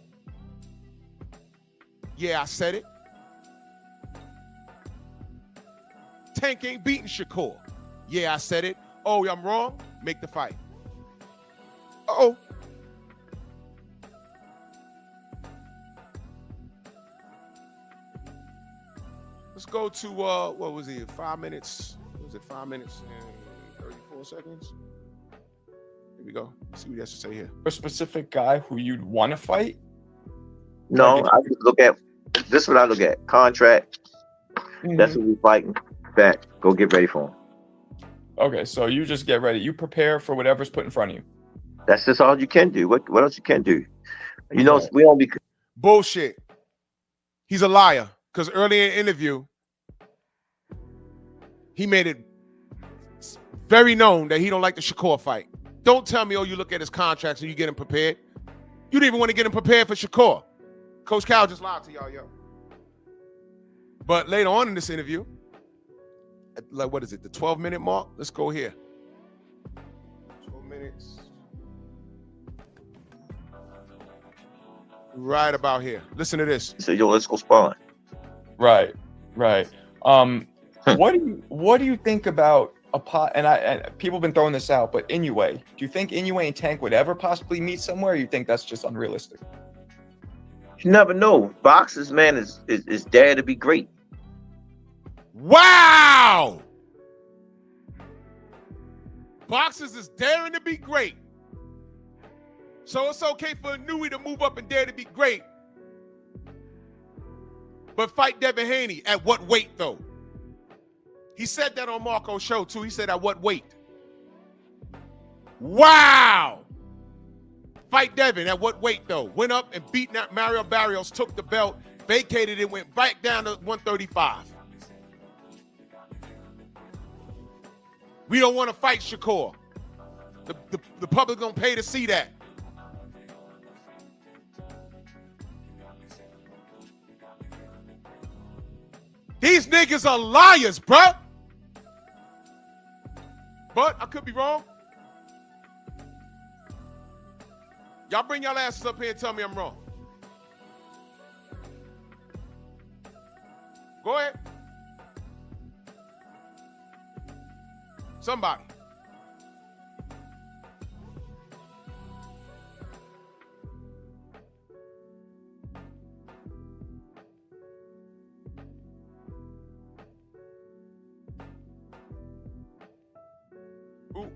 Speaker 2: Yeah, I said it. Tank ain't beating Shakur. Yeah, I said it. Oh, I'm wrong? Make the fight. Uh-oh. Let's go to, what was it, 5 minutes? Was it 5 minutes and 34 seconds? Here we go. Let's see what he has to say here.
Speaker 9: A specific guy who you'd want to fight?
Speaker 10: No, I just look at, this is what I look at. Contract. That's what we're fighting. Back. Go get ready for him.
Speaker 9: Okay, so you just get ready. You prepare for whatever's put in front of you.
Speaker 10: That's just all you can do. What else you can do? You know, we don't be...
Speaker 2: Bullshit. He's a liar. Because earlier in the interview, he made it very known that he don't like the Shakur fight. Don't tell me, oh, you look at his contracts and you get him prepared. You didn't even want to get him prepared for Shakur. Coach Cal just lied to y'all, yo. But later on in this interview, like, what is it, the 12-minute mark? Let's go here. 12 minutes. Right about here. Listen to this.
Speaker 10: So, yo, let's go sparring.
Speaker 9: Right. What do you think about a pot? And people have been throwing this out, but Inoue, do you think Inoue and Tank would ever possibly meet somewhere? Or you think that's just unrealistic?
Speaker 10: You never know. Boxers, man, is dare to be great.
Speaker 2: Wow! Boxers is daring to be great. So it's okay for Inoue to move up and dare to be great. But fight Devin Haney at what weight, though? He said that on Marco's show, too. He said, at what weight? Wow! Fight Devin at what weight, though? Went up and beat Mario Barrios, took the belt, vacated it, went back down to 135. We don't want to fight Shakur. The public gonna pay to see that. These niggas are liars, bruh. But I could be wrong. Y'all bring y'all asses up here and tell me I'm wrong. Go ahead. Somebody. Ooh.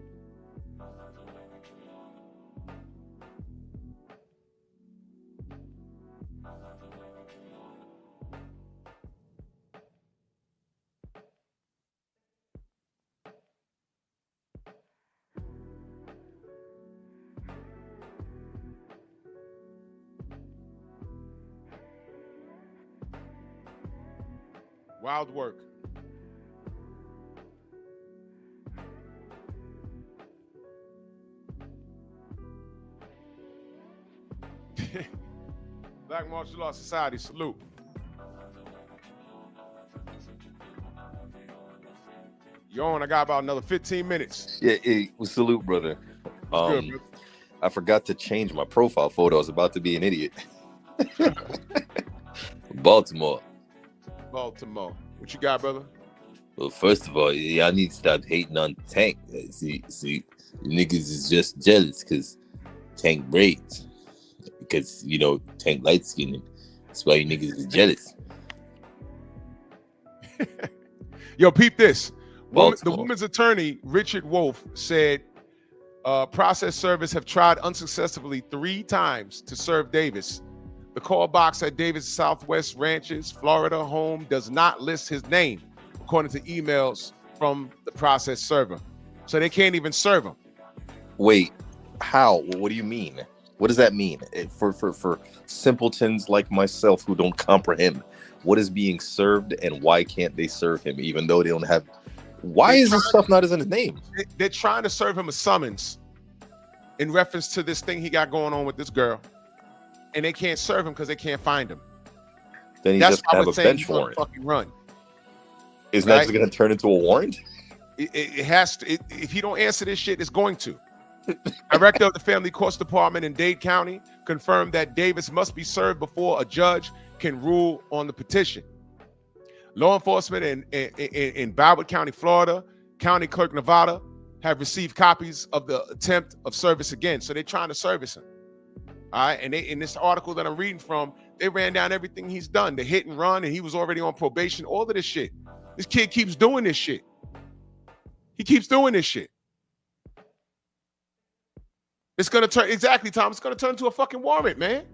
Speaker 2: Wild work. Black Martial Arts Society, salute. You're on. I got about another 15 minutes.
Speaker 11: Yeah, salute, brother.
Speaker 2: Good, bro.
Speaker 11: I forgot to change my profile photo. I was about to be an idiot. Baltimore.
Speaker 2: Baltimore. What you got, brother?
Speaker 11: Well, first of all, y'all need to stop hating on Tank. See, niggas is just jealous because Tank braids. Because, you know, Tank light skinned. That's why you niggas is jealous.
Speaker 2: Yo, peep this. The
Speaker 11: Baltimore.
Speaker 2: woman's attorney, Richard Wolf, said process servers have tried unsuccessfully 3 times to serve Davis. The call box at Davis Southwest Ranches, Florida home does not list his name, according to emails from the process server. So they can't even serve him.
Speaker 11: Wait, how? What do you mean? What does that mean? For simpletons like myself who don't comprehend, what is being served and why can't they serve him even though they don't have... Why is this stuff not in his name?
Speaker 2: They're trying to serve him a summons in reference to this thing he got going on with this girl. And they can't serve him because they can't find him.
Speaker 11: Then he
Speaker 2: That's
Speaker 11: just
Speaker 2: why
Speaker 11: have
Speaker 2: we're
Speaker 11: a
Speaker 2: saying
Speaker 11: bench
Speaker 2: he's gonna
Speaker 11: warrant.
Speaker 2: fucking run.
Speaker 11: Isn't that just going to turn into a warrant?
Speaker 2: It has to. If you don't answer this shit, it's going to. Director of the Family Courts Department in Dade County confirmed that Davis must be served before a judge can rule on the petition. Law enforcement in Broward County, Florida, County Clerk, Nevada, have received copies of the attempt of service again. So they're trying to service him. All right. And in this article that I'm reading from, they ran down everything he's done, the hit and run, and he was already on probation, all of this shit. This kid keeps doing this shit. He keeps doing this shit. It's going to turn, exactly, Tom, it's going to turn into a fucking warrant, man.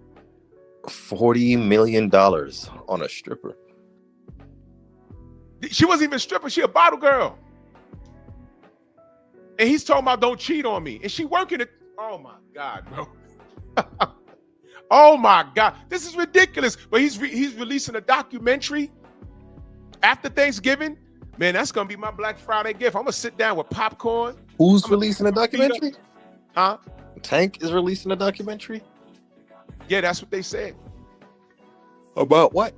Speaker 11: $40 million on a stripper.
Speaker 2: She wasn't even a stripper. She a bottle girl. And he's talking about don't cheat on me. And she working it. Oh, my God, bro. Oh, my God. This is ridiculous. But he's releasing a documentary after Thanksgiving. Man, that's going to be my Black Friday gift. I'm going to sit down with popcorn.
Speaker 11: Who's releasing a documentary?
Speaker 2: Huh?
Speaker 11: Tank is releasing a documentary?
Speaker 2: Yeah, that's what they said.
Speaker 11: About what?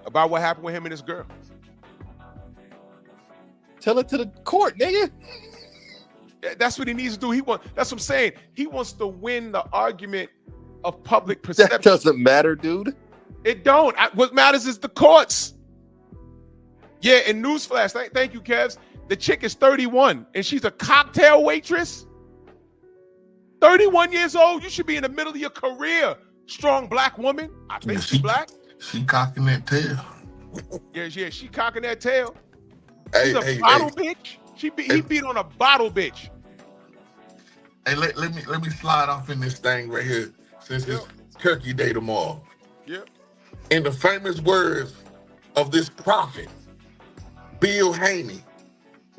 Speaker 2: About what happened with him and his girl.
Speaker 11: Tell it to the court, nigga.
Speaker 2: That's what he needs to do. That's what I'm saying. He wants to win the argument of public perception.
Speaker 11: That doesn't matter, dude.
Speaker 2: It don't. What matters is the courts. Yeah, and newsflash. Thank you, Kevs. The chick is 31 and she's a cocktail waitress. 31 years old. You should be in the middle of your career. Strong Black woman. I think she's Black.
Speaker 12: She cocking that tail.
Speaker 2: Yeah, she cocking that tail.
Speaker 12: Hey,
Speaker 2: She's a bottle bitch. He beat on a bottle bitch.
Speaker 12: Hey, let me slide off in this thing right here since it's Turkey Day tomorrow.
Speaker 2: Yep.
Speaker 12: In the famous words of this prophet, Bill Haney,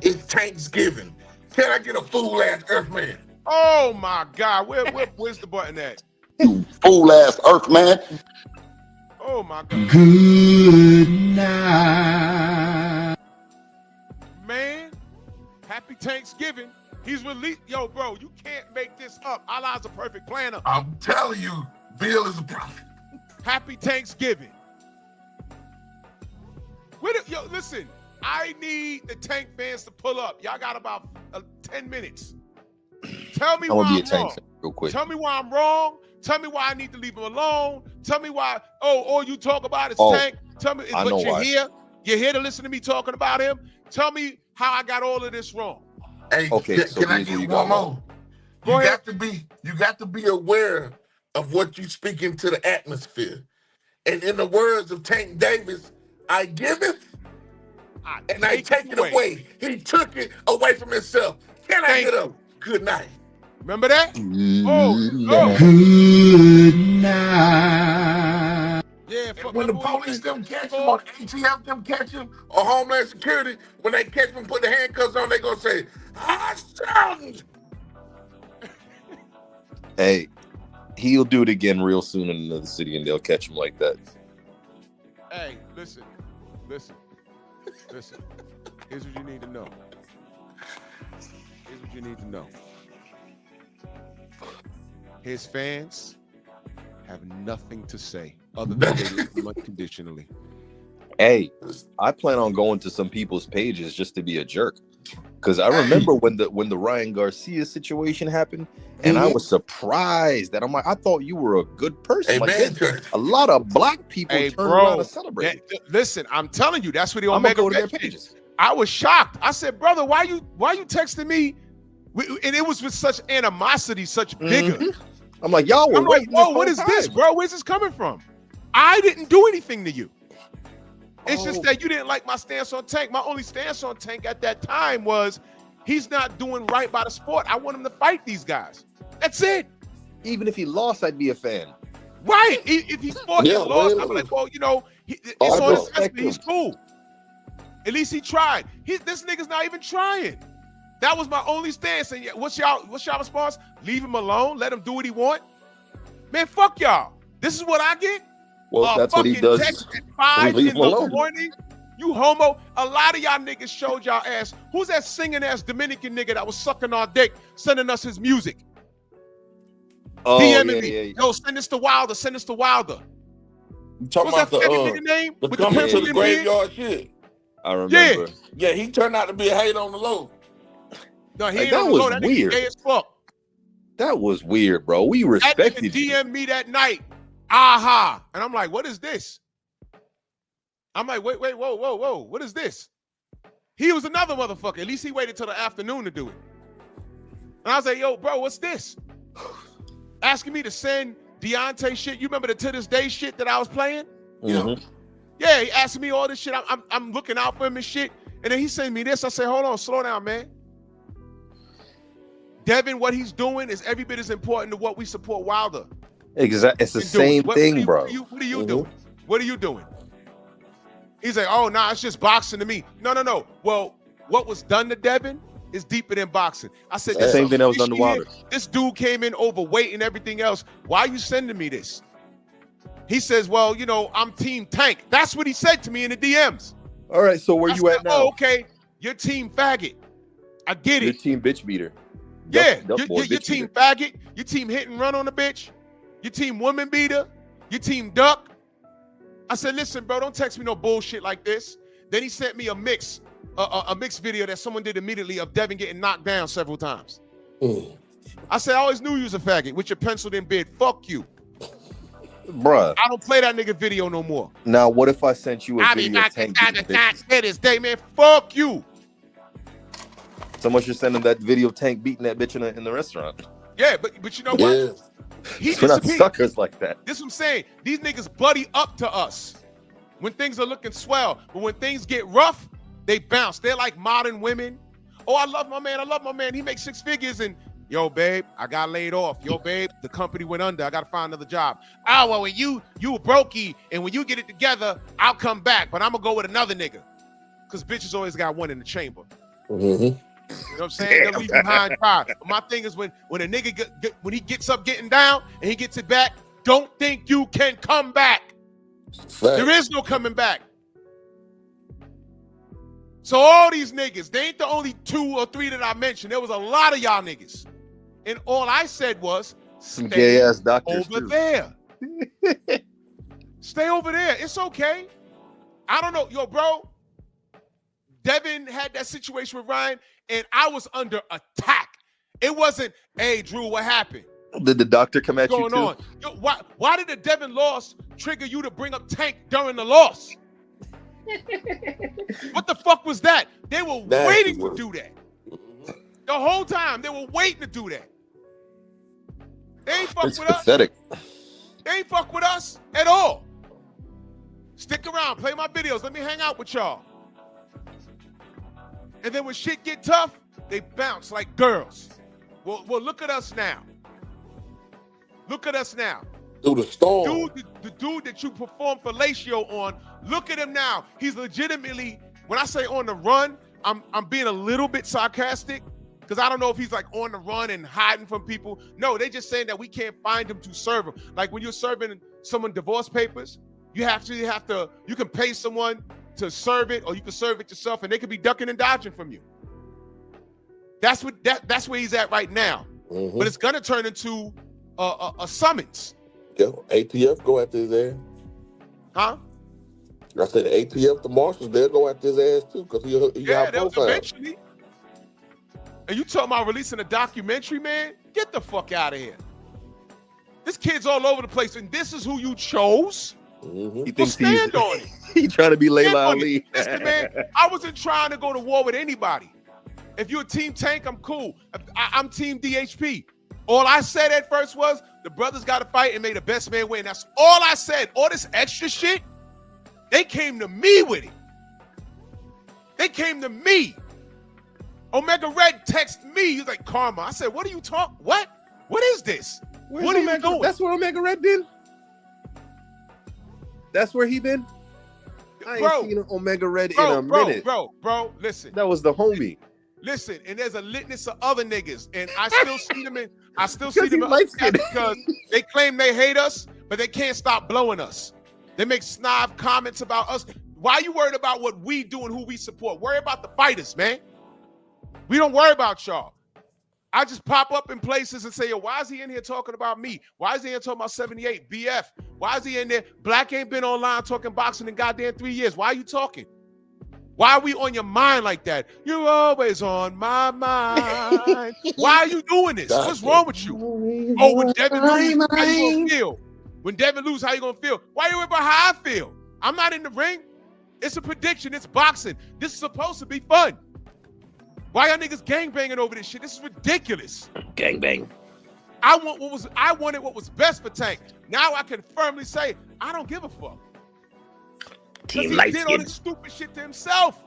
Speaker 12: it's Thanksgiving. Can I get a fool ass Earthman?
Speaker 2: Oh my God, where's the button at?
Speaker 12: You fool ass Earthman.
Speaker 2: Oh my God.
Speaker 12: Good night.
Speaker 2: Man, happy Thanksgiving. He's released. Yo, bro, you can't make this up. Allah's a perfect planner.
Speaker 12: I'm telling you, Bill is a prophet.
Speaker 2: Happy Thanksgiving. Yo, listen, I need the Tank fans to pull up. Y'all got about 10 minutes. Tell me why I'm wrong.
Speaker 11: Real quick.
Speaker 2: Tell me why I'm wrong. Tell me why I need to leave him alone. Tell me why, all you talk about is Tank. Tell me, but you're here. You're here to listen to me talking about him. Tell me how I got all of this wrong.
Speaker 12: Hey,
Speaker 11: Okay, so
Speaker 12: can I
Speaker 11: here's where
Speaker 12: get
Speaker 11: you got
Speaker 12: one
Speaker 11: wrong.
Speaker 12: more?
Speaker 2: Go
Speaker 12: You
Speaker 2: ahead.
Speaker 12: got to be aware of what you speak into the atmosphere. And in the words of Tank Davis, I give it and I take it away. He took it away from himself. Can I get up? Good night.
Speaker 2: Remember that?
Speaker 1: Good night.
Speaker 2: Yeah,
Speaker 12: when the police them catch him, or ATF them catch him, or Homeland Security, when they catch him, put the handcuffs on, they gonna say, "Hostile."
Speaker 11: Hey, he'll do it again real soon in another city, and they'll catch him like that.
Speaker 2: Hey, listen. Here's what you need to know. His fans have nothing to say other than they love him unconditionally.
Speaker 11: Hey, I plan on going to some people's pages just to be a jerk. Because I remember when the Ryan Garcia situation happened, and I was surprised that I'm like, I thought you were a good person. Like, a lot of black people turn around and celebrate.
Speaker 2: Listen, I'm telling you, that's what the
Speaker 11: I'm gonna
Speaker 2: Omega
Speaker 11: go to their
Speaker 2: Red
Speaker 11: pages.
Speaker 2: I was shocked. I said, brother, why you texting me? And it was with such animosity, such vigor.
Speaker 11: I'm like, y'all were
Speaker 2: like, whoa, what is this, bro? Where's this coming from? I didn't do anything to you. It's just that you didn't like my stance on Tank. My only stance on Tank at that time was he's not doing right by the sport. I want him to fight these guys. That's it.
Speaker 11: Even if he lost, I'd be a fan.
Speaker 2: Right. If he fought and lost, I'm like, well, it's on his destiny. He's cool. At least he tried. This nigga's not even trying. That was my only stance. And what's y'all response? Leave him alone. Let him do what he want. Man, fuck y'all. This is what I get.
Speaker 11: Well, that's what he does.
Speaker 2: Text at 5 in the morning. You homo. A lot of y'all niggas showed y'all ass. Who's that singing ass Dominican nigga that was sucking our dick, sending us his music?
Speaker 11: Oh,
Speaker 2: DMing me. Yo, send this to Wilder. Send this to Wilder.
Speaker 12: You talking about the
Speaker 2: nigga name?
Speaker 12: the
Speaker 2: With
Speaker 12: coming
Speaker 2: the
Speaker 12: to the graveyard shit?
Speaker 11: I remember.
Speaker 12: Yeah, he turned out to be a hate on the low.
Speaker 2: No, he
Speaker 11: Like,
Speaker 2: ain't
Speaker 11: that
Speaker 2: on the
Speaker 11: was
Speaker 2: low. That
Speaker 11: weird.
Speaker 2: nigga gay as fuck.
Speaker 11: That was weird, bro. We
Speaker 2: That
Speaker 11: respected
Speaker 2: nigga
Speaker 11: you.
Speaker 2: DM'd me that night. Aha. And I'm like, what is this? I'm like, wait, whoa. What is this? He was another motherfucker. At least he waited till the afternoon to do it. And I was like, yo, bro, what's this? Asking me to send Deontay shit. You remember the To This Day shit that I was playing?
Speaker 11: Mhm.
Speaker 2: Yeah, he asking me all this shit. I'm looking out for him and shit. And then he sent me this. I said, hold on, slow down, man. Devin, what he's doing is every bit as important to what we support Wilder.
Speaker 11: Exactly. It's the same thing, bro.
Speaker 2: What are you doing? What are you doing? He's like, oh, nah, it's just boxing to me. No. Well, what was done to Devin is deeper than boxing. I said,
Speaker 11: the same thing that was done to Wilder.
Speaker 2: This dude came in overweight and everything else. Why are you sending me this? He says, well, I'm Team Tank. That's what he said to me in the DMs.
Speaker 11: All right, so where you at now?
Speaker 2: Oh, okay. You're Team Faggot. I get it.
Speaker 11: Your team bitch beater.
Speaker 2: Yeah,
Speaker 11: Duff boy,
Speaker 2: your
Speaker 11: bitch
Speaker 2: team
Speaker 11: beater.
Speaker 2: faggot, your team hit and run on the bitch, your team woman beater, your team duck. I said, listen, bro, don't text me no bullshit like this. Then he sent me a mix video that someone did immediately of Devin getting knocked down several times. I said, I always knew you was a faggot with your penciled in beard. Fuck you.
Speaker 11: Bruh.
Speaker 2: I don't play that nigga video no more.
Speaker 11: Now, what if I sent you a
Speaker 2: I be
Speaker 11: video of
Speaker 2: knocking
Speaker 11: Tank
Speaker 2: down
Speaker 11: beating
Speaker 2: the
Speaker 11: bitches?
Speaker 2: shots to this day, man. Fuck you.
Speaker 11: Someone should send him that video of Tank beating that bitch in the restaurant.
Speaker 2: Yeah, but you know what? He
Speaker 11: We're not
Speaker 2: disappeared.
Speaker 11: suckers like that.
Speaker 2: This is what I'm saying. These niggas buddy up to us when things are looking swell. But when things get rough, they bounce. They're like modern women. Oh, I love my man. He makes 6 figures and, yo, babe, I got laid off. Yo, babe, the company went under. I got to find another job. Oh, well, when you a brokey, and when you get it together, I'll come back. But I'm going to go with another nigga. Because bitches always got one in the chamber. You know what I'm saying? They'll leave behind fire. But my thing is when a nigga when he gets up getting down and he gets it back, don't think you can come back. There is no coming back. So all these niggas, they ain't the only 2 or 3 that I mentioned. There was a lot of y'all niggas. And all I said was,
Speaker 11: Some
Speaker 2: stay
Speaker 11: gay ass doctors
Speaker 2: over
Speaker 11: too.
Speaker 2: there. Stay over there. It's okay. I don't know. Yo, bro, Devin had that situation with Ryan, and I was under attack. It wasn't, hey, Drew, what happened?
Speaker 11: Did the doctor come at you
Speaker 2: What's
Speaker 11: too?
Speaker 2: going on? Yo, why did the Devin loss trigger you to bring up Tank during the loss?
Speaker 13: What the fuck was that? They were
Speaker 12: Nasty
Speaker 13: waiting
Speaker 12: work.
Speaker 13: to do that. The whole time they were waiting to do that. They ain't fuck
Speaker 11: It's
Speaker 13: with us.
Speaker 11: pathetic.
Speaker 13: They ain't fuck with us at all. Stick around, play my videos. Let me hang out with y'all. And then when shit get tough, they bounce like girls. Well, look at us now. Look at us now.
Speaker 12: Through the storm.
Speaker 13: The dude that you performed fellatio on, look at him now. He's legitimately, when I say on the run, I'm being a little bit sarcastic because I don't know if he's like on the run and hiding from people. No, they're just saying that we can't find him to serve him. Like when you're serving someone divorce papers, you can pay someone to serve it, or you can serve it yourself, and they could be ducking and dodging from you. That's where he's at right now.
Speaker 12: Mm-hmm.
Speaker 13: But it's gonna turn into a summons.
Speaker 12: Yeah, ATF go after his ass.
Speaker 13: Huh?
Speaker 12: I said the ATF, the marshals, they'll go after his ass too, because he
Speaker 13: Yeah,
Speaker 12: high
Speaker 13: they'll
Speaker 12: profile.
Speaker 13: eventually. And you talking about releasing a documentary, man? Get the fuck out of here. This kid's all over the place, and this is who you chose?
Speaker 12: Mm-hmm.
Speaker 11: He
Speaker 13: Well,
Speaker 11: thinks
Speaker 13: stand on it.
Speaker 11: He trying to be
Speaker 13: Stand
Speaker 11: Layla
Speaker 13: on it.
Speaker 11: Ali.
Speaker 13: Listen, man, I wasn't trying to go to war with anybody. If you're a Team Tank, I'm cool. I'm Team DHP. All I said at first was the brothers got to fight and make the best man win. That's all I said. All this extra shit, they came to me with it. They came to me. Omega Red texted me. He's like, Karma. I said, what are you talking? What? What is this? What are you doing?
Speaker 11: That's where Omega Red been? That's where he been? I ain't seen Omega Red in a minute.
Speaker 13: Bro, listen.
Speaker 11: That was the homie.
Speaker 13: Listen, and there's a litness of other niggas, and I still see them in
Speaker 11: light skinned.
Speaker 13: because they claim they hate us, but they can't stop blowing us. They make snob comments about us. Why are you worried about what we do and who we support? Worry about the fighters, man. We don't worry about y'all. I just pop up in places and say, yo, why is he in here talking about me? Why is he in here talking about 78, BF? Why is he in there? Black ain't been online talking boxing in goddamn 3 years. Why are you talking? Why are we on your mind like that? You're always on my mind. Why are you doing this? What's wrong with you? Oh, when Devin lose, how you gonna feel? When Devin lose, how you gonna feel? Why are you worried about how I feel? I'm not in the ring. It's a prediction. It's boxing. This is supposed to be fun. Why y'all niggas gangbanging over this shit? This is ridiculous.
Speaker 11: Gangbang.
Speaker 13: I wanted what was best for Tank. Now I can firmly say I don't give a fuck. Because he did all this stupid shit to himself.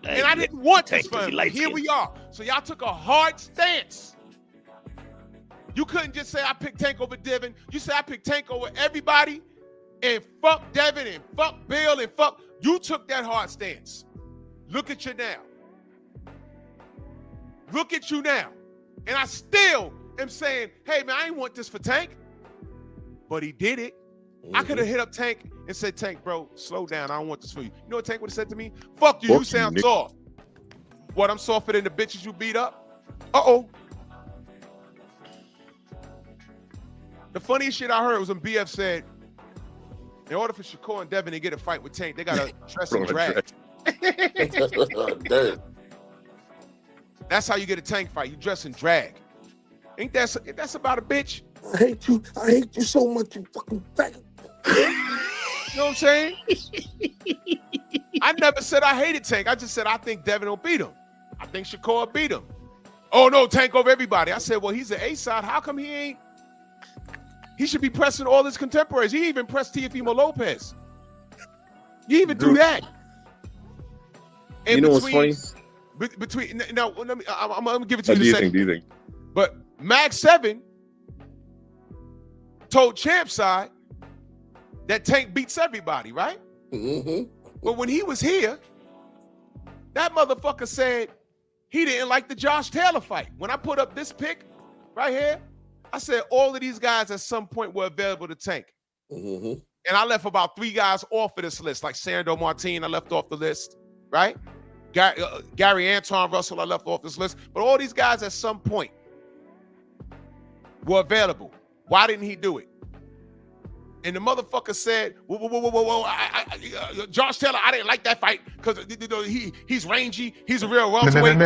Speaker 13: And I didn't want this for him. Here we are. So y'all took a hard stance. You couldn't just say I picked Tank over Devin. You said I picked Tank over everybody and fuck Devin and fuck Bill and fuck. You took that hard stance. Look at you now. Look at you now. And I still am saying, hey, man, I ain't want this for Tank. But he did it. I could have hit up Tank and said, Tank, bro, slow down. I don't want this for you. You know what Tank would have said to me? Fuck you. You sound soft. What, I'm softer than the bitches you beat up? Uh-oh. The funniest shit I heard was when BF said, in order for Shakur and Devin to get a fight with Tank, they got to dress and drag. That's how you get a Tank fight. You dress and drag. Ain't that's about a bitch?
Speaker 12: I hate you. I hate you so much, you fucking faggot.
Speaker 13: You know what I'm saying? I never said I hated Tank. I just said I think Devin will beat him. I think Shakur will beat him. Oh, no, Tank over everybody. I said, well, he's an A-side. How come he ain't? He should be pressing all his contemporaries. He even pressed Teofimo Lopez. You even do that. And
Speaker 11: you know what's funny?
Speaker 13: Now, I'm gonna give it to you.
Speaker 11: Do you think?
Speaker 13: But Mag 7 told Champside that Tank beats everybody, right?
Speaker 12: Mm-hmm.
Speaker 13: But when he was here, that motherfucker said he didn't like the Josh Taylor fight. When I put up this pic right here, I said all of these guys at some point were available to Tank.
Speaker 12: Mm-hmm.
Speaker 13: And I left about 3 guys off of this list, like Sandro Martin, I left off the list, right? Gary Anton Russell, I left off this list. But all these guys at some point were available. Why didn't he do it? And the motherfucker said, whoa, Josh Taylor, I didn't like that fight because he's rangy, he's a real welterweight.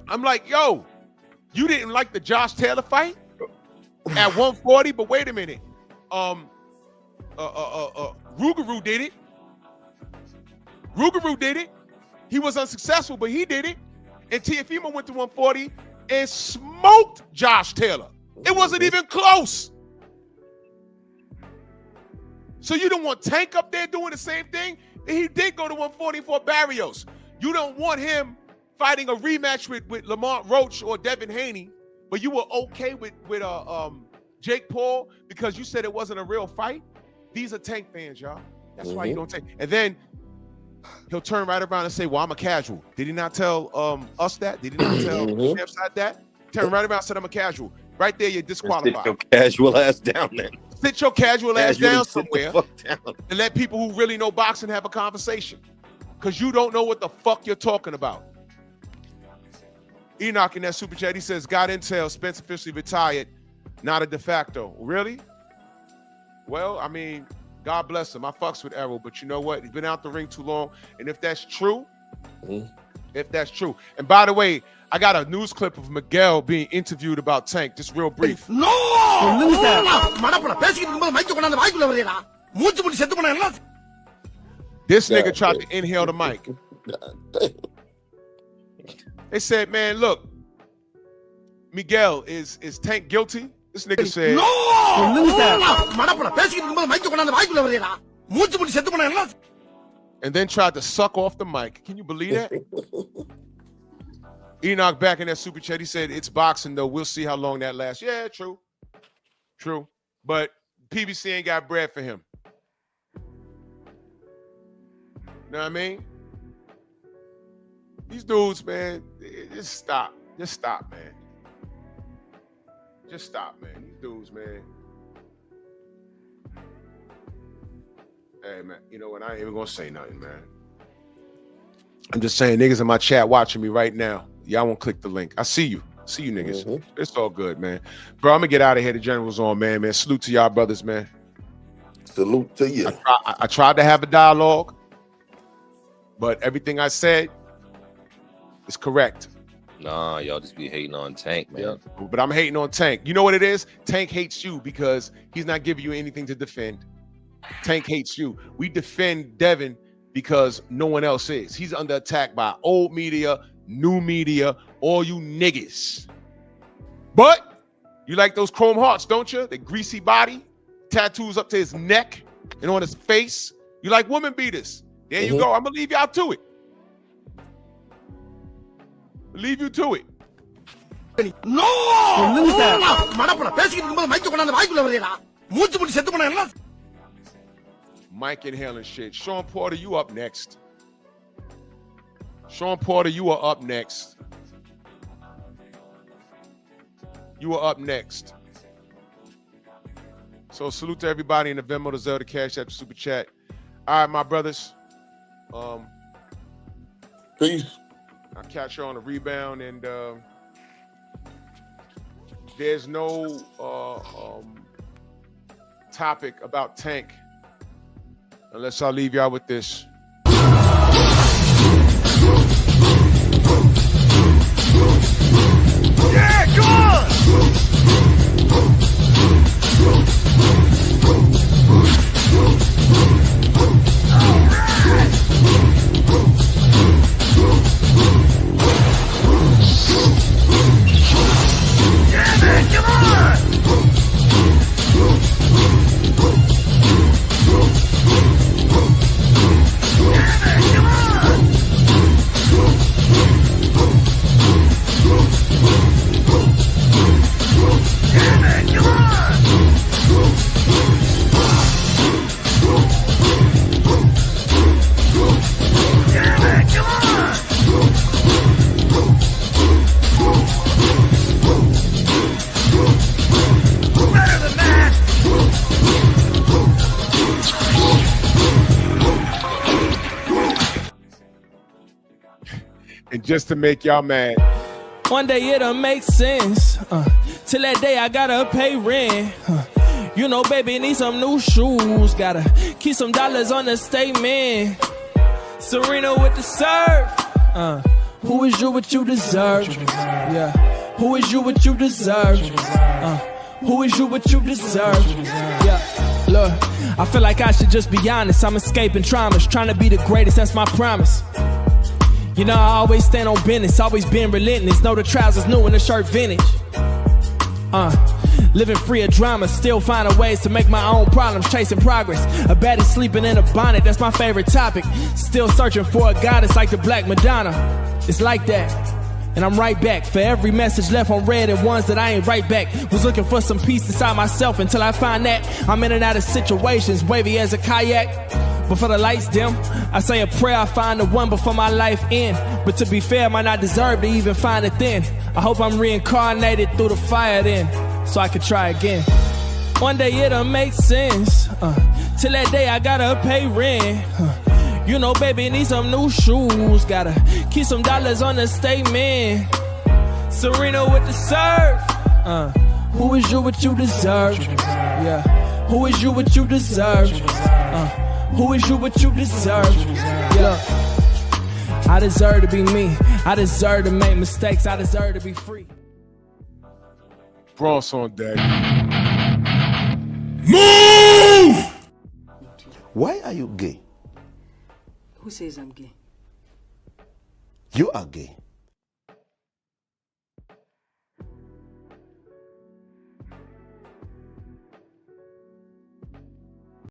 Speaker 13: I'm like, yo, you didn't like the Josh Taylor fight? at 140. But wait a minute, Rougarou did it. Rougarou did it. He was unsuccessful, but he did it. And Teofimo went to 140 and smoked Josh Taylor. It wasn't even close. So you don't want Tank up there doing the same thing? He did go to 140 for Barrios. You don't want him fighting a rematch with Lamont Roach or Devin Haney, but you were okay with Jake Paul because you said it wasn't a real fight. These are Tank fans, y'all. That's why you don't take. And then he'll turn right around and say, well, I'm a casual. Did he not tell us that? Did he not tell Samside that? Turn right around and said, I'm a casual. Right there, you're disqualified.
Speaker 11: Sit your casual ass down then.
Speaker 13: Sit your casual ass down
Speaker 11: Sit the
Speaker 13: somewhere
Speaker 11: fuck down.
Speaker 13: and let people who really know boxing have a conversation. Because you don't know what the fuck you're talking about. Enoch in that super chat, he says, got intel, Spence officially retired, not a de facto. Really? Well, I mean, God bless him. I fucks with Errol, but you know what? He's been out the ring too long. And if that's true, and by the way, I got a news clip of Miguel being interviewed about Tank, just real brief.
Speaker 1: No!
Speaker 13: This nigga tried to inhale the mic. They said, man, look, Miguel, is Tank guilty? This nigga said, no! And then tried to suck off the mic. Can you believe that? Enoch back in that super chat, he said, it's boxing though. We'll see how long that lasts. Yeah, true. True. But PBC ain't got bread for him. Know what I mean? These dudes, man, just stop. Just stop, man. Just stop, man. These dudes, man. Hey, man, you know what? I ain't even gonna say nothing, man. I'm just saying, niggas in my chat watching me right now. Y'all won't click the link. I see you. See you niggas. It's all good, man. Bro, I'm gonna get out of here. The general's on, man. Man, salute to y'all brothers, man.
Speaker 12: Salute to you.
Speaker 13: I tried to have a dialogue, but everything I said is correct.
Speaker 11: Nah, y'all just be hating on Tank, man.
Speaker 13: Yeah, but I'm hating on Tank. You know what it is? Tank hates you because he's not giving you anything to defend. Tank hates you. We defend Devin because no one else is. He's under attack by old media, new media, all you niggas. But you like those chrome hearts, don't you? The greasy body, tattoos up to his neck and on his face. You like woman beaters. There you go. I'm gonna leave y'all to it. Leave you to it. Mike inhaling shit. Sean Porter, you up next. Sean Porter, you are up next. You are up next. So salute to everybody in the Venmo, the Zelda Cash App, Super Chat. All right, my brothers.
Speaker 12: Peace.
Speaker 13: I'll catch you on the rebound, and there's no topic about Tank unless I leave y'all with this.
Speaker 1: Yeah, come on! Yeah, man, come on!
Speaker 13: And just to make y'all mad,
Speaker 14: one day it'll make sense. Till that day I gotta pay rent. You know, baby, need some new shoes. Gotta keep some dollars on the statement. Serena with the serve. Who is you what you deserve? Yeah. Who is you what you deserve? Who is you what you deserve? Yeah, look, I feel like I should just be honest. I'm escaping traumas, trying to be the greatest, that's my promise. You know, I always stand on business, always been relentless. Know the trousers new and the shirt vintage. Living free of drama, still finding ways to make my own problems, chasing progress. A baddie sleeping in a bonnet, that's my favorite topic. Still searching for a goddess like the Black Madonna. It's like that, and I'm right back. For every message left on red and ones that I ain't right back. Was looking for some peace inside myself until I find that I'm in and out of situations, wavy as a kayak. Before the lights dim, I say a prayer, I find the one before my life end. But to be fair, I might not deserve to even find it then. I hope I'm reincarnated through the fire then, so I could try again. One day it'll make sense. Till that day I gotta pay rent. You know, baby, need some new shoes. Gotta keep some dollars on the statement. Serena with the surf. Who is you what you deserve? Yeah. Who is you what you deserve? Who is you what you deserve? Yeah. I deserve to be me. I deserve to make mistakes. I deserve to be free.
Speaker 2: Bronx on deck.
Speaker 15: Move! Why are you gay?
Speaker 16: Who says I'm gay?
Speaker 15: You are gay.